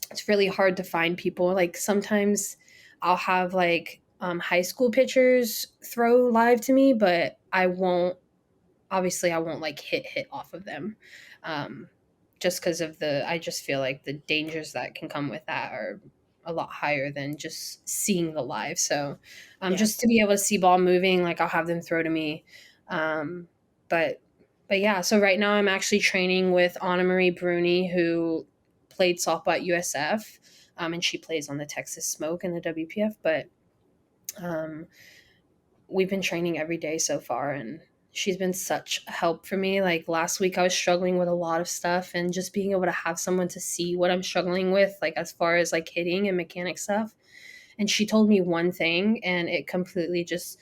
B: it's really hard to find people. Like sometimes I'll have like high school pitchers throw live to me, but I won't like hit off of them. Um, just because of I just feel like the dangers that can come with that are a lot higher than just seeing the live. So just
A: Yes.
B: to be able to see ball moving, like I'll have them throw to me. Um, but yeah, so right now I'm actually training with Anna Marie Bruni, who played softball at USF, and she plays on the Texas Smoke and the WPF. But um, we've been training every day so far, and she's been such a help for me. Like last week I was struggling with a lot of stuff, and just being able to have someone to see what I'm struggling with, like as far as like hitting and mechanic stuff. And she told me one thing and it completely just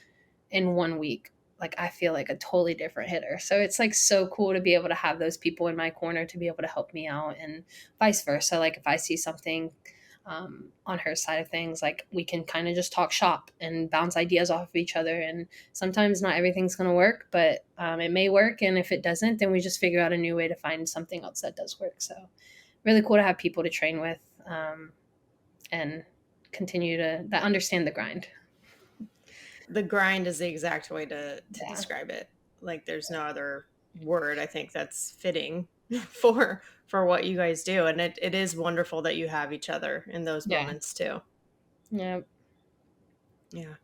B: in 1 week, like I feel like a totally different hitter. So it's like so cool to be able to have those people in my corner to be able to help me out, and vice versa. Like if I see something on her side of things, like we can kind of just talk shop and bounce ideas off of each other. And sometimes not everything's going to work, but it may work. And if it doesn't, then we just figure out a new way to find something else that does work. So really cool to have people to train with, and continue to that understand the grind.
A: The grind is the exact way to
B: Yeah.
A: describe it. Like there's no other word I think that's fitting for what you guys do. And it is wonderful that you have each other in those
B: Yeah.
A: moments too.
B: Yeah.
A: Yeah.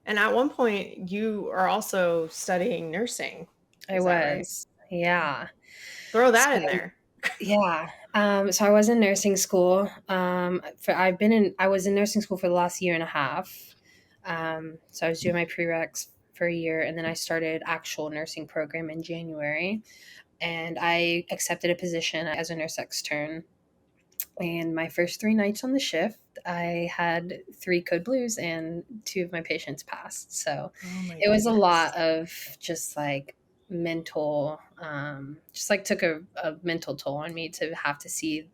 A: And at one point you are also studying nursing.
B: I
A: Is that right?
B: was. Yeah.
A: Throw that in
B: So
A: there.
B: yeah. So I was in nursing school. I was in nursing school for the last year and a half. So I was doing my prereqs for a year, and then I started actual nursing program in January, and I accepted a position as a nurse extern. And my first 3 nights on the shift, I had 3 code blues and 2 of my patients passed. So
A: Oh my
B: it was a
A: goodness.
B: lot of just like mental, just like took a mental toll on me to have to see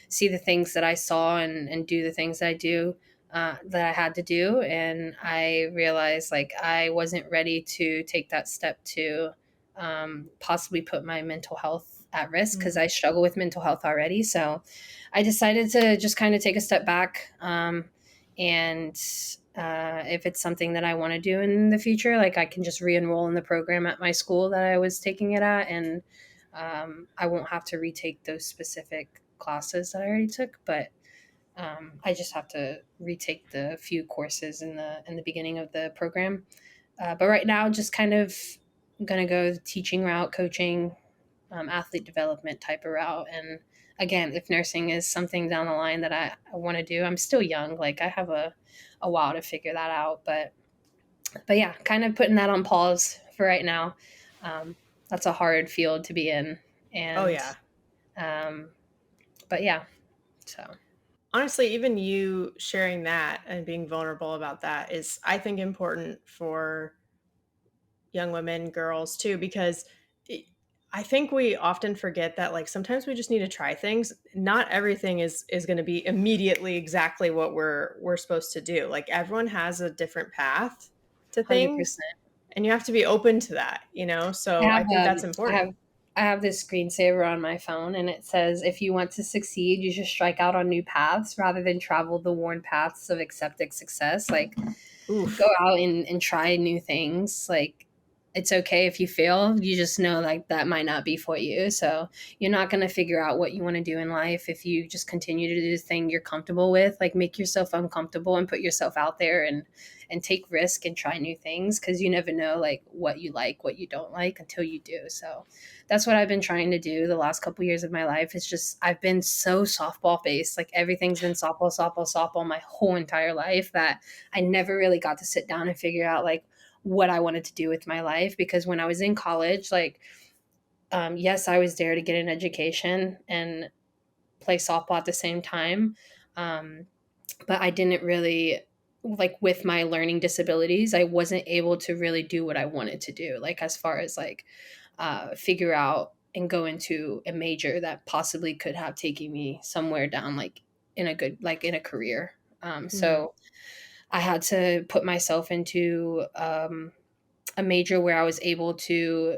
B: the things that I saw, and do the things that I do, that I had to do. And I realized like I wasn't ready to take that step to possibly put my mental health at risk, because
A: Mm.
B: I struggle with mental health already. So I decided to just kind of take a step back, and if it's something that I want to do in the future, like I can just re-enroll in the program at my school that I was taking it at, and I won't have to retake those specific classes that I already took. But I just have to retake the few courses in the beginning of the program. But right now, just kind of gonna go the teaching route, coaching, athlete development type of route. And again, if nursing is something down the line that I want to do, I'm still young. Like I have a while to figure that out. But yeah, kind of putting that on pause for right now. Um, that's a hard field to be in.
A: Oh
B: And
A: yeah.
B: um, but yeah, so
A: Honestly, even you sharing that and being vulnerable about that is, I think, important for young women, girls too, because it, I think we often forget that like sometimes we just need to try things. Not everything is going to be immediately exactly what we're supposed to do. Like everyone has a different path to
B: 100%.
A: things, and you have to be open to that, you know?
B: I
A: So
B: have
A: I think that's
B: I
A: important.
B: have I have this screensaver on my phone, and it says if you want to succeed, you should strike out on new paths rather than travel the worn paths of accepted success. Like go
A: Oof.
B: out and try new things. Like it's okay if you fail. You just know like that might not be for you. So you're not going to figure out what you want to do in life if you just continue to do the thing you're comfortable with. Like make yourself uncomfortable and put yourself out there, and take risk and try new things, because you never know like what you don't like until you do. So that's what I've been trying to do the last couple years of my life. It's just I've been so softball based. Like everything's been softball, softball, softball my whole entire life, that I never really got to sit down and figure out like what I wanted to do with my life. Because when I was in college, like, yes, I was there to get an education and play softball at the same time. But I didn't really, like, with my learning disabilities, I wasn't able to really do what I wanted to do. Like, as far as like, figure out and go into a major that possibly could have taken me somewhere down, like in a good, like in a career.
A: Mm.
B: So I had to put myself into a major where I was able to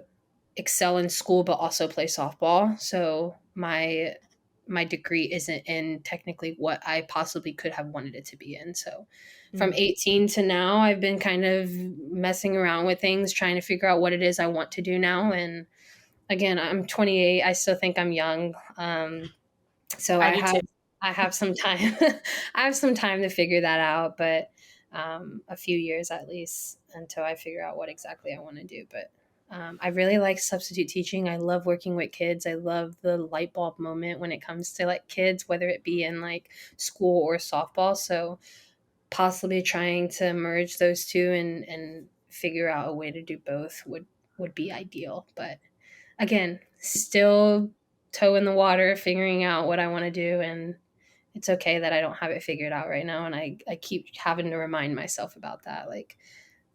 B: excel in school but also play softball. So my degree isn't in technically what I possibly could have wanted it to be in. So from
A: Mm.
B: 18 to now, I've been kind of messing around with things, trying to figure out what it is I want to do now. And again, I'm 28. I still think I'm young. So
A: I do too.
B: I have some time. I have some time to figure that out, but a few years at least until I figure out what exactly I want to do. But I really like substitute teaching. I love working with kids. I love the light bulb moment when it comes to like kids, whether it be in like school or softball. So possibly trying to merge those two and figure out a way to do both would be ideal. But again, still toe in the water, figuring out what I want to do. And it's okay that I don't have it figured out right now. And I keep having to remind myself about that. Like,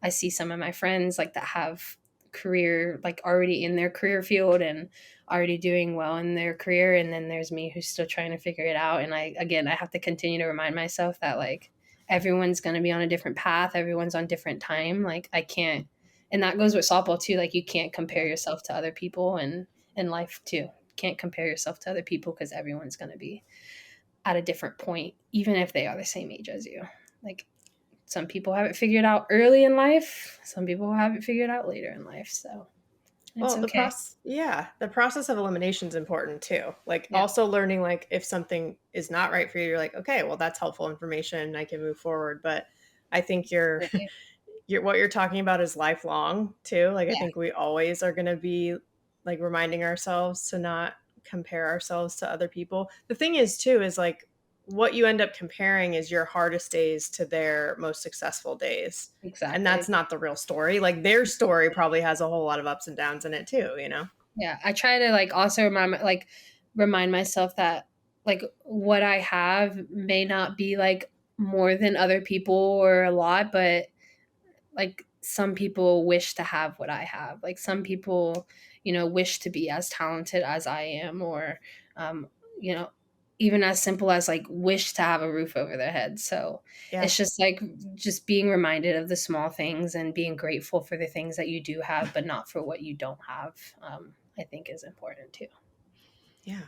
B: I see some of my friends like that have career, like already in their career field and already doing well in their career. And then there's me who's still trying to figure it out. And I have to continue to remind myself that like everyone's going to be on a different path. Everyone's on different time. Like I can't, and that goes with softball too. Like you can't compare yourself to other people, and in life too. Can't compare yourself to other people because everyone's going to be at a different point, even if they are the same age as you. Like some people have it figured out early in life, some people have it figured out later in life. So it's
A: Well,
B: okay.
A: the process of elimination is important too. Like
B: Yeah.
A: also learning like if something is not right for you, you're like, okay, well that's helpful information. I can move forward. But I think
B: Absolutely.
A: you're what you're talking about is lifelong too. Like I
B: Yeah,
A: think we always are going to be like reminding ourselves to not compare ourselves to other people. The thing is too is like what you end up comparing is your hardest days to their most successful days. And that's
B: exactly.
A: not the real story. Like their story probably has a whole lot of ups and downs in it too, you know?
B: Yeah, I try to like also remind myself that like what I have may not be like more than other people or a lot, but like some people wish to have what I have. Like some people, wish to be as talented as I am, or, um, you know, even as simple as like wish to have a roof over their head. So
A: Yeah.
B: it's just like just being reminded of the small things and being grateful for the things that you do have, but not for what you don't have. I think is important too.
A: Yeah.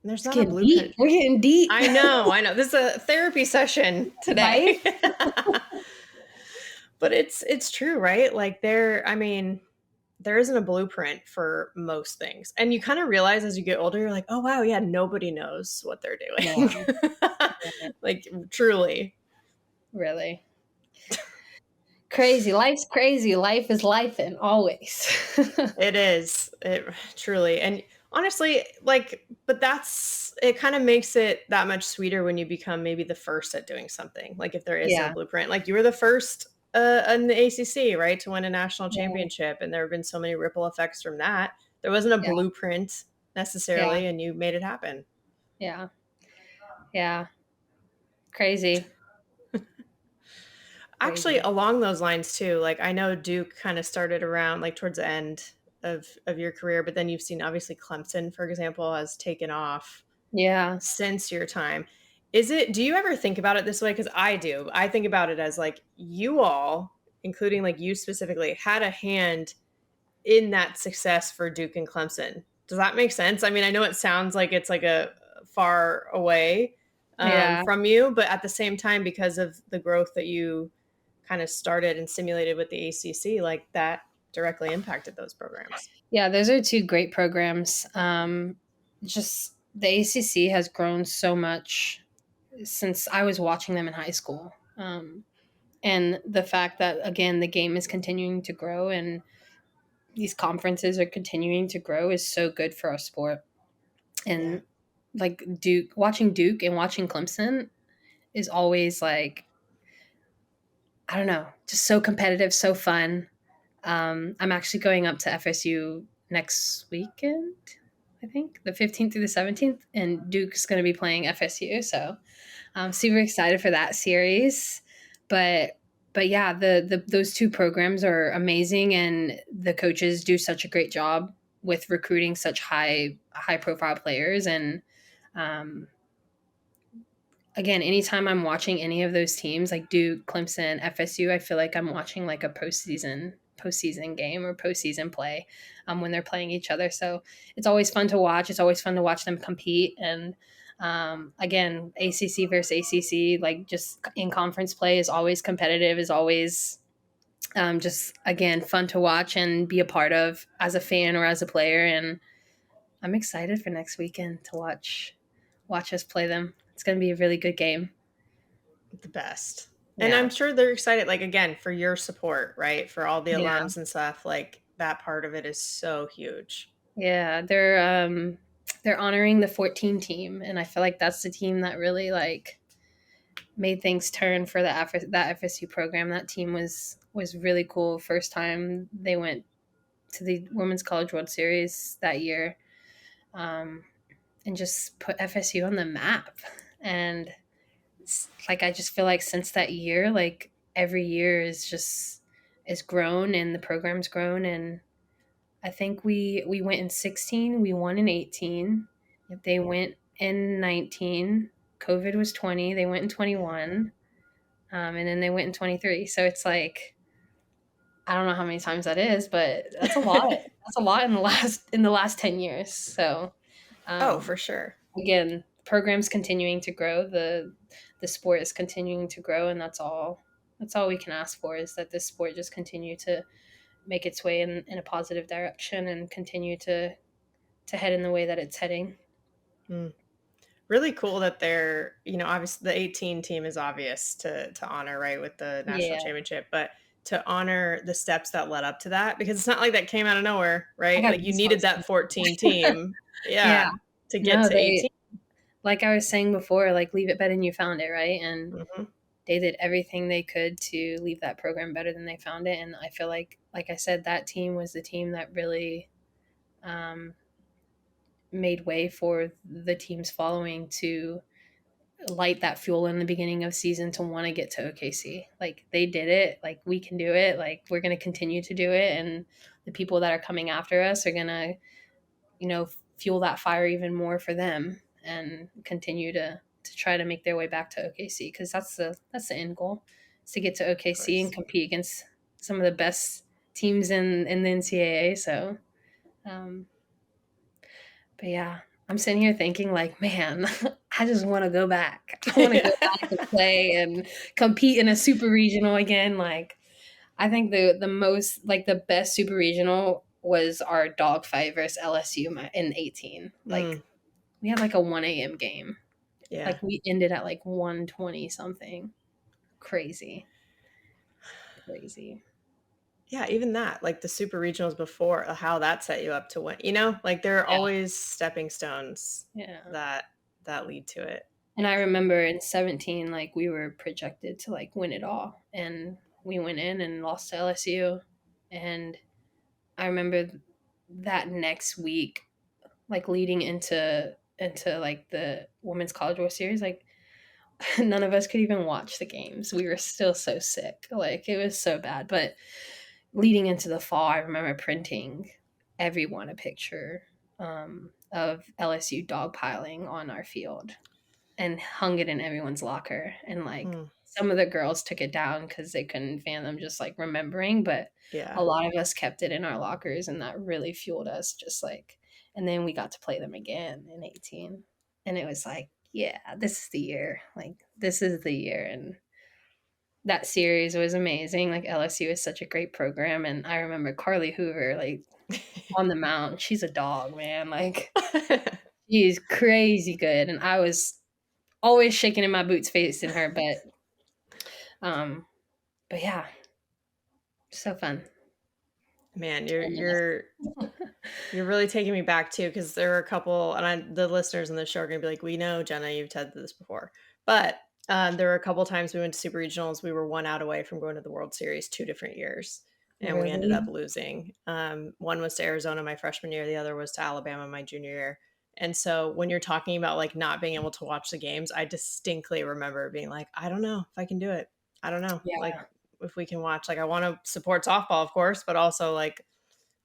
A: There's
B: It's
A: not a
B: getting deep.
A: blueprint.
B: We're getting deep,
A: I know, I know. This is a therapy session
B: right?
A: today. But it's true, right? Like I mean, there isn't a blueprint for most things. And you kind of realize as you get older, you're like, oh wow, yeah, nobody knows what they're
B: No
A: doing.
B: one. Right.
A: Like truly.
B: Really. Crazy. Life's crazy. Life is life and always.
A: It is. It truly. And honestly, like, but that's it kind of makes it that much sweeter when you become maybe the first at doing something. Like if there is no
B: Yeah.
A: blueprint. Like you were the first in the ACC, right, to win a national
B: Yeah.
A: championship, and there have been so many ripple effects from that. There wasn't a
B: Yeah.
A: blueprint
B: Yeah.
A: necessarily, and you made it happen.
B: Yeah. Yeah. Crazy.
A: Actually,
B: Crazy.
A: along those lines too, like I know Duke kind of started around like towards the end of your career, but then you've seen obviously Clemson, for example, has taken off
B: Yeah.
A: since your time. Do you ever think about it this way? Because I do. I think about it as like you all, including like you specifically, had a hand in that success for Duke and Clemson. Does that make sense? I mean, I know it sounds like it's like a far away
B: Yeah.
A: from you, but at the same time, because of the growth that you kind of started and simulated with the ACC, like that directly impacted those programs.
B: Yeah. Those are two great programs. Just the ACC has grown so much since I was watching them in high school. And the fact that, again, the game is continuing to grow and these conferences are continuing to grow is so good for our sport.
A: Yeah.
B: And like watching Duke and watching Clemson is always like, I don't know, just so competitive, so fun. I'm actually going up to FSU next weekend, I think, the 15th through the 17th, and Duke's going to be playing FSU. So I'm super excited for that series. But yeah, the those two programs are amazing, and the coaches do such a great job with recruiting such high profile players. And um, again, anytime I'm watching any of those teams like Duke, Clemson, FSU, I feel like I'm watching like a postseason game or postseason play when they're playing each other. So it's always fun to watch. It's always fun to watch them compete. And again, ACC versus ACC, like just in conference play is always competitive, is always just, again, fun to watch and be a part of as a fan or as a player. And I'm excited for next weekend to watch us play them. It's going to be a really good game.
A: The best. And
B: Yeah.
A: I'm sure they're excited, like, again, for your support, right? For all the
B: Yeah.
A: alums and stuff. Like, that part of it is so huge.
B: Yeah, they're honoring the 14 team, and I feel like that's the team that really like made things turn for that FSU program. That team was really cool. First time they went to the Women's College World Series that year, um, and just put FSU on the map. And like I just feel like since that year, like every year is grown and the program's grown. And I think we went in 16, we won in 18. They went in 19. COVID was 20. They went in 21. And then they went in 23. So it's like I don't know how many times that is, but that's a lot. That's a lot in the last 10 years. So
A: Oh,
B: um,
A: for sure.
B: again, programs continuing to grow, the sport is continuing to grow, and that's all we can ask for, is that this sport just continue to make its way in a positive direction and continue to head in the way that it's heading.
A: Mm. Really cool that they're, obviously the 18 team is obvious to honor, right, with the national
B: Yeah,
A: championship, but to honor the steps that led up to that, because it's not like that came out of nowhere,
B: I
A: right?
B: got
A: Like, you needed
B: goosebumps.
A: that 14 team,
B: Yeah,
A: yeah, to get
B: no,
A: to
B: they
A: 18.
B: like I was saying before, like leave it better than you found it, right? And
A: Mhm.
B: they did everything they could to leave that program better than they found it. And I feel like I said, that team was the team that really um, made way for the teams following to light that fuel in the beginning of season to want to get to OKC. Like they did it, like we can do it, like we're going to continue to do it, and the people that are coming after us are going to, fuel that fire even more for them and continue to try to make their way back to OKC, because that's the end goal, is to get to
A: Of
B: OKC and
A: course.
B: compete against some of the best teams in the NCAA. So um, but yeah, I'm sitting here thinking like, man, I just want to go back. I want to go back and play and compete in a super regional again. Like, I think the most, like, the best super regional was our dogfight versus LSU in 18.
A: Mm,
B: Like, we had like a 1 a.m. game.
A: yeah.
B: Like, we ended at like 1:20 something. Crazy, crazy.
A: Yeah, even that, like the super regionals before, how that set you up to win, like there are
B: Yeah,
A: always stepping stones
B: yeah.
A: that lead to it.
B: And I remember in 17, like we were projected to like win it all, and we went in and lost to LSU. And I remember that next week, like leading into like the Women's College World Series, like none of us could even watch the games. We were still so sick, like it was so bad. But leading into the fall, I remember printing everyone a picture of LSU dogpiling on our field and hung it in everyone's locker. And like
A: Mm,
B: some of the girls took it down because they couldn't fathom just like remembering, but
A: yeah,
B: a lot of us kept it in our lockers, and that really fueled us. Just like, and then we got to play them again in 18, and it was like, yeah, this is the year. Like this is the year. And that series was amazing. Like LSU is such a great program, and I remember Carly Hoover like on the mound. She's a dog, man. Like she's crazy good, and I was always shaking in my boots facing her. But um But yeah, so fun.
A: Man, you're really taking me back too, because there were a couple, and the listeners in the show are going to be like, "We know, Jenna, you've said this before," but there were a couple times we went to super regionals. We were 1 out away from going to the World Series 2 different years, and we ended up
B: Really?
A: losing. One was to Arizona my freshman year, the other was to Alabama my junior year. And so when you're talking about like not being able to watch the games, I distinctly remember being like, I don't know if I can do it. I don't know, like
B: Yeah.
A: if we can watch. Like I want to support softball, of course, but also like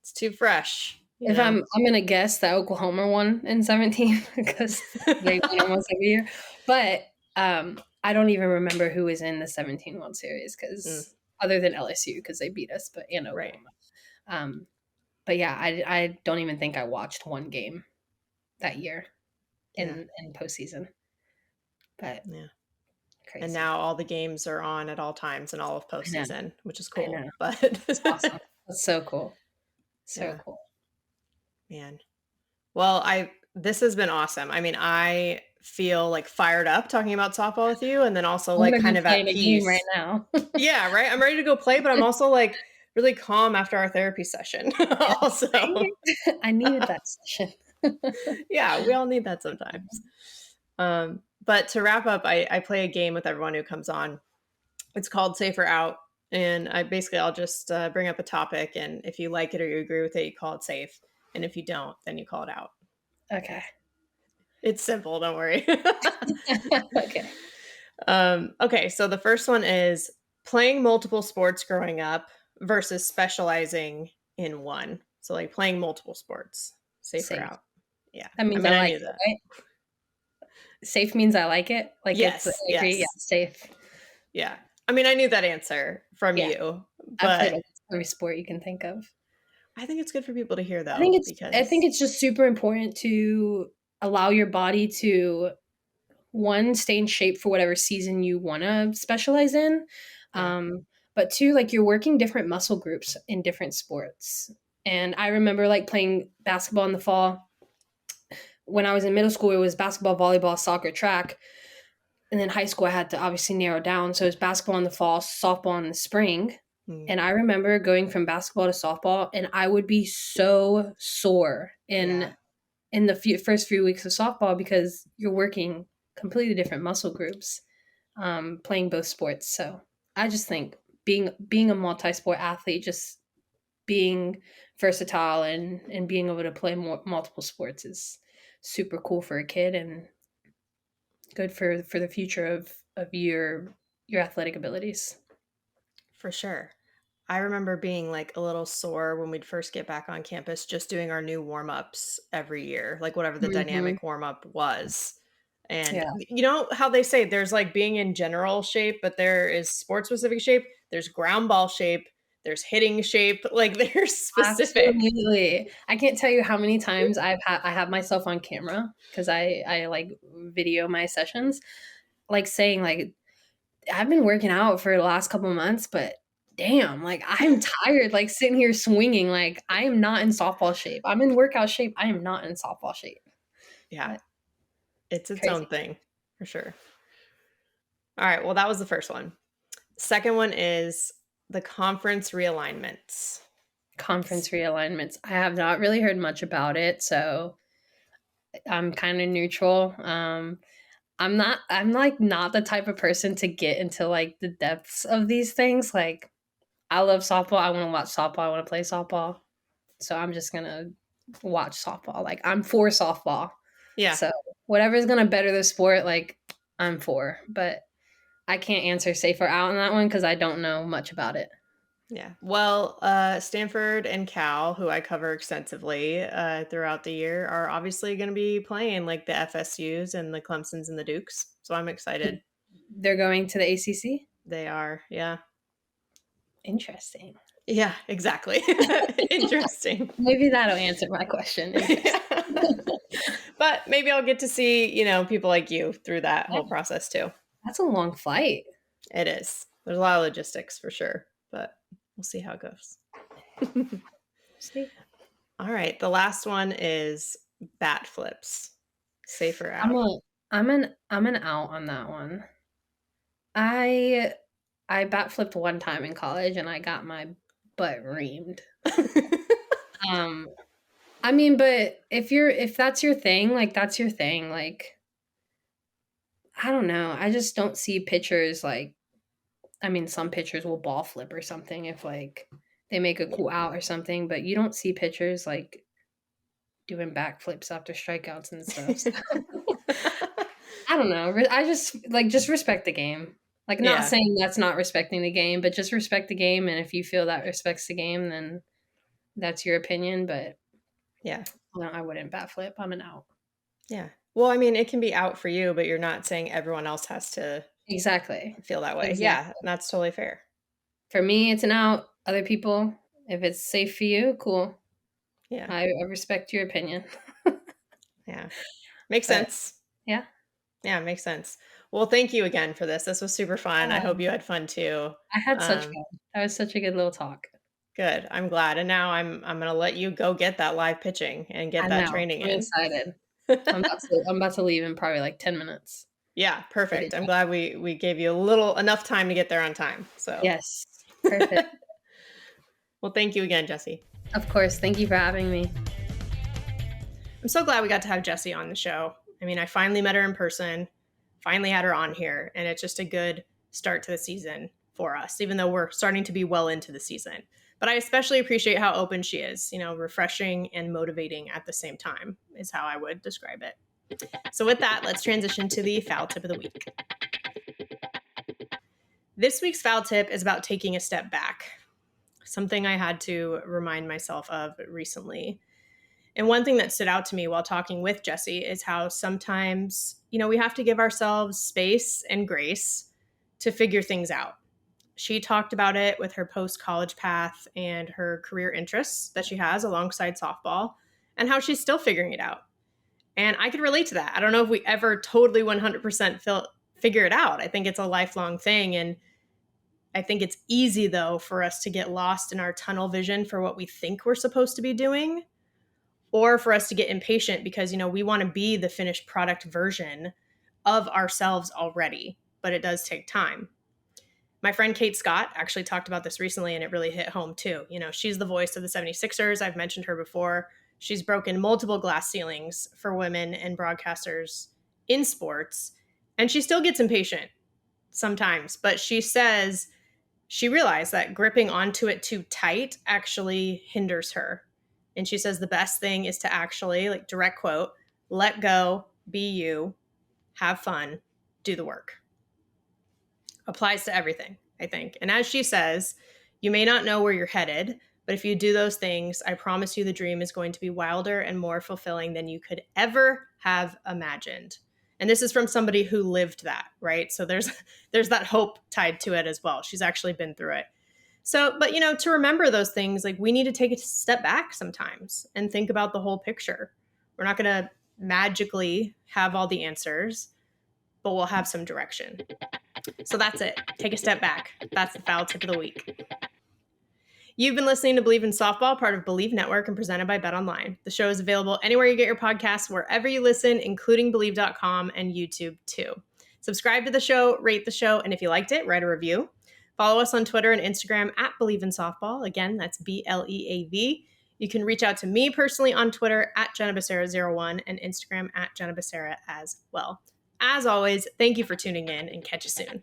A: it's too fresh, you
B: If
A: know?
B: I'm gonna guess that Oklahoma won in 17 because they win almost every year. But I don't even remember who was in the 17 World Series
A: Mm,
B: because other than LSU because they beat us, but and
A: right.
B: Oklahoma. Um, but yeah, I don't even think I watched one game that year
A: Yeah.
B: in postseason. But
A: Yeah. And
B: crazy.
A: now all the games are on at all times in all of
B: I know.
A: postseason, which is
B: I
A: cool.
B: know.
A: But
B: It's awesome. That's so cool. So
A: yeah,
B: cool.
A: man. Well, this has been awesome. I mean, I feel like fired up talking about softball with you, and then also
B: I'm
A: like
B: gonna go
A: kind of
B: play
A: at
B: in a game right
A: peace.
B: now.
A: Yeah, right. I'm ready to go play, but I'm also like really calm after our therapy session. Also,
B: I needed that session.
A: yeah, we all need that sometimes. But to wrap up, I play a game with everyone who comes on. It's called Safer Out. And I'll just bring up a topic. And if you like it or you agree with it, you call it safe. And if you don't, then you call it out.
B: Okay.
A: It's simple. Don't worry.
B: Okay.
A: Okay. So the first one is playing multiple sports growing up versus specializing in one. So, like playing multiple sports, safer
B: Safe.
A: out. Yeah.
B: That
A: I
B: means I
A: mean, I
B: like
A: knew
B: it,
A: that.
B: right? Safe means I like it. Like it's I
A: Yes.
B: agree. Yeah,
A: Yes.
B: safe.
A: Yeah. I mean, I knew that answer from
B: Yeah.
A: you,
B: I've played
A: but
B: almost every sport you can think of.
A: I think it's good for people to hear
B: I think
A: though,
B: it's I think
A: because
B: it's just super important to allow your body to one, stay in shape for whatever season you want to specialize in.
A: yeah.
B: But two, like you're working different muscle groups in different sports. And I remember like playing basketball in the fall. When I was in middle school, it was basketball, volleyball, soccer, track. And then high school, I had to obviously narrow down. So it was basketball in the fall, softball in the spring.
A: Mm,
B: And I remember going from basketball to softball, and I would be so sore
A: yeah.
B: in the first few weeks of softball because you're working completely different muscle groups, playing both sports. So I just think being a multi-sport athlete, just being versatile and being able to play multiple sports is super cool for a kid and good for the future of your athletic abilities.
A: For sure. I remember being like a little sore when we'd first get back on campus, just doing our new warm ups every year, like whatever the
B: Hmm.
A: dynamic warm up was. And
B: Yeah,
A: you know how they say there's like being in general shape, but there is sport specific shape, there's ground ball shape, there's hitting shape, like there's specific.
B: absolutely. I can't tell you how many times I have myself on camera because I like video my sessions, like saying like I've been working out for the last couple of months, but damn, like I'm tired, like sitting here swinging. Like I am not in softball shape. I'm in workout shape. I am not in softball shape.
A: Yeah,
B: But
A: it's its own
B: crazy.
A: thing for sure. All right. Well, that was the first one. Second one is the conference realignments.
B: Conference realignments. I have not really heard much about it, so I'm kind of neutral. I'm like not the type of person to get into like the depths of these things. Like I love softball. I want to watch softball. I want to play softball. So I'm just gonna watch softball. Like I'm for softball.
A: Yeah.
B: So whatever's gonna better the sport, like I'm for. But I can't answer safe or out on that one because I don't know much about it.
A: Yeah. Well, Stanford and Cal, who I cover extensively throughout the year, are obviously going to be playing like the FSUs and the Clemsons and the Dukes. So I'm excited.
B: They're going to the ACC.
A: They are. Yeah.
B: Interesting.
A: Yeah, exactly. Interesting.
B: Maybe that'll answer my question. Interesting.
A: Yeah. But maybe I'll get to see, people like you through that
B: Yeah,
A: whole process too.
B: that's a long flight.
A: It is. There's a lot of logistics for sure, but we'll see how it goes.
B: See,
A: All right. The last one is bat flips. Safer
B: I'm
A: out.
B: a I'm an out on that one. I I bat flipped one time in college and I got my butt reamed. Um, I mean, but if that's your thing, like that's your thing. Like, I don't know. I just don't see pitchers like, I mean, some pitchers will ball flip or something if like they make a cool out or something, but you don't see pitchers like doing backflips after strikeouts and stuff. So I don't know. I just respect the game. Like, not
A: Yeah.
B: saying that's not respecting the game, but just respect the game. And if you feel that respects the game, then that's your opinion. But
A: Yeah.
B: no, I wouldn't bat flip. I'm an out.
A: Yeah. Well, I mean, it can be out for you, but you're not saying everyone else has to
B: Exactly.
A: feel that way. Yeah,
B: Exactly.
A: that's totally fair.
B: For me, it's an out. Other people, if it's safe for you, cool.
A: Yeah.
B: I respect your opinion.
A: Yeah. Makes
B: But
A: sense.
B: yeah.
A: Yeah, makes sense. Well, thank you again for this. This was super fun. I hope
B: Um,
A: you had fun too.
B: I had such
A: Um,
B: fun. That was such a good little talk.
A: Good. I'm glad. And now I'm gonna let you go get that live pitching and get
B: I
A: that
B: know.
A: training
B: I'm
A: in.
B: excited. I'm about to leave in probably like 10 minutes
A: Yeah,
B: for the
A: perfect. I'm
B: job.
A: glad we gave you enough time to get there on time. So
B: Yes. Perfect.
A: well, thank you again, Jessi.
B: Of course. Thank you for having me.
A: I'm so glad we got to have Jessi on the show. I mean, I finally met her in person, finally had her on here, and it's just a good start to the season for us, even though we're starting to be well into the season. But I especially appreciate how open she is, refreshing and motivating at the same time is how I would describe it. So with that, let's transition to the foul tip of the week. This week's foul tip is about taking a step back, something I had to remind myself of recently. And one thing that stood out to me while talking with Jessi is how sometimes, we have to give ourselves space and grace to figure things out. She talked about it with her post-college path and her career interests that she has alongside softball and how she's still figuring it out. And I could relate to that. I don't know if we ever totally 100% figure it out. I think it's a lifelong thing. And I think it's easy, though, for us to get lost in our tunnel vision for what we think we're supposed to be doing, or for us to get impatient because, we want to be the finished product version of ourselves already, but it does take time. My friend Kate Scott actually talked about this recently, and it really hit home too. She's the voice of the 76ers. I've mentioned her before. She's broken multiple glass ceilings for women and broadcasters in sports, and she still gets impatient sometimes, but she says she realized that gripping onto it too tight actually hinders her. And she says the best thing is to actually, like, direct quote, let go, be you, have fun, do the work. Applies to everything, I think. And as she says, you may not know where you're headed, but if you do those things, I promise you the dream is going to be wilder and more fulfilling than you could ever have imagined. And this is from somebody who lived that, right? So there's that hope tied to it as well. She's actually been through it. So, but to remember those things, like, we need to take a step back sometimes and think about the whole picture. We're not going to magically have all the answers, but we'll have some direction. So that's it. Take a step back. That's the foul tip of the week. You've been listening to Bleav in Softball, part of Bleav Network and presented by Bet Online. The show is available anywhere you get your podcasts, wherever you listen, including Bleav.com and YouTube too. Subscribe to the show, rate the show, and if you liked it, write a review. Follow us on Twitter and Instagram at Bleav in Softball. Again, that's BLEAV. You can reach out to me personally on Twitter at JennaBecerra01 and Instagram at JennaBecerra as well. As always, thank you for tuning in, and catch you soon.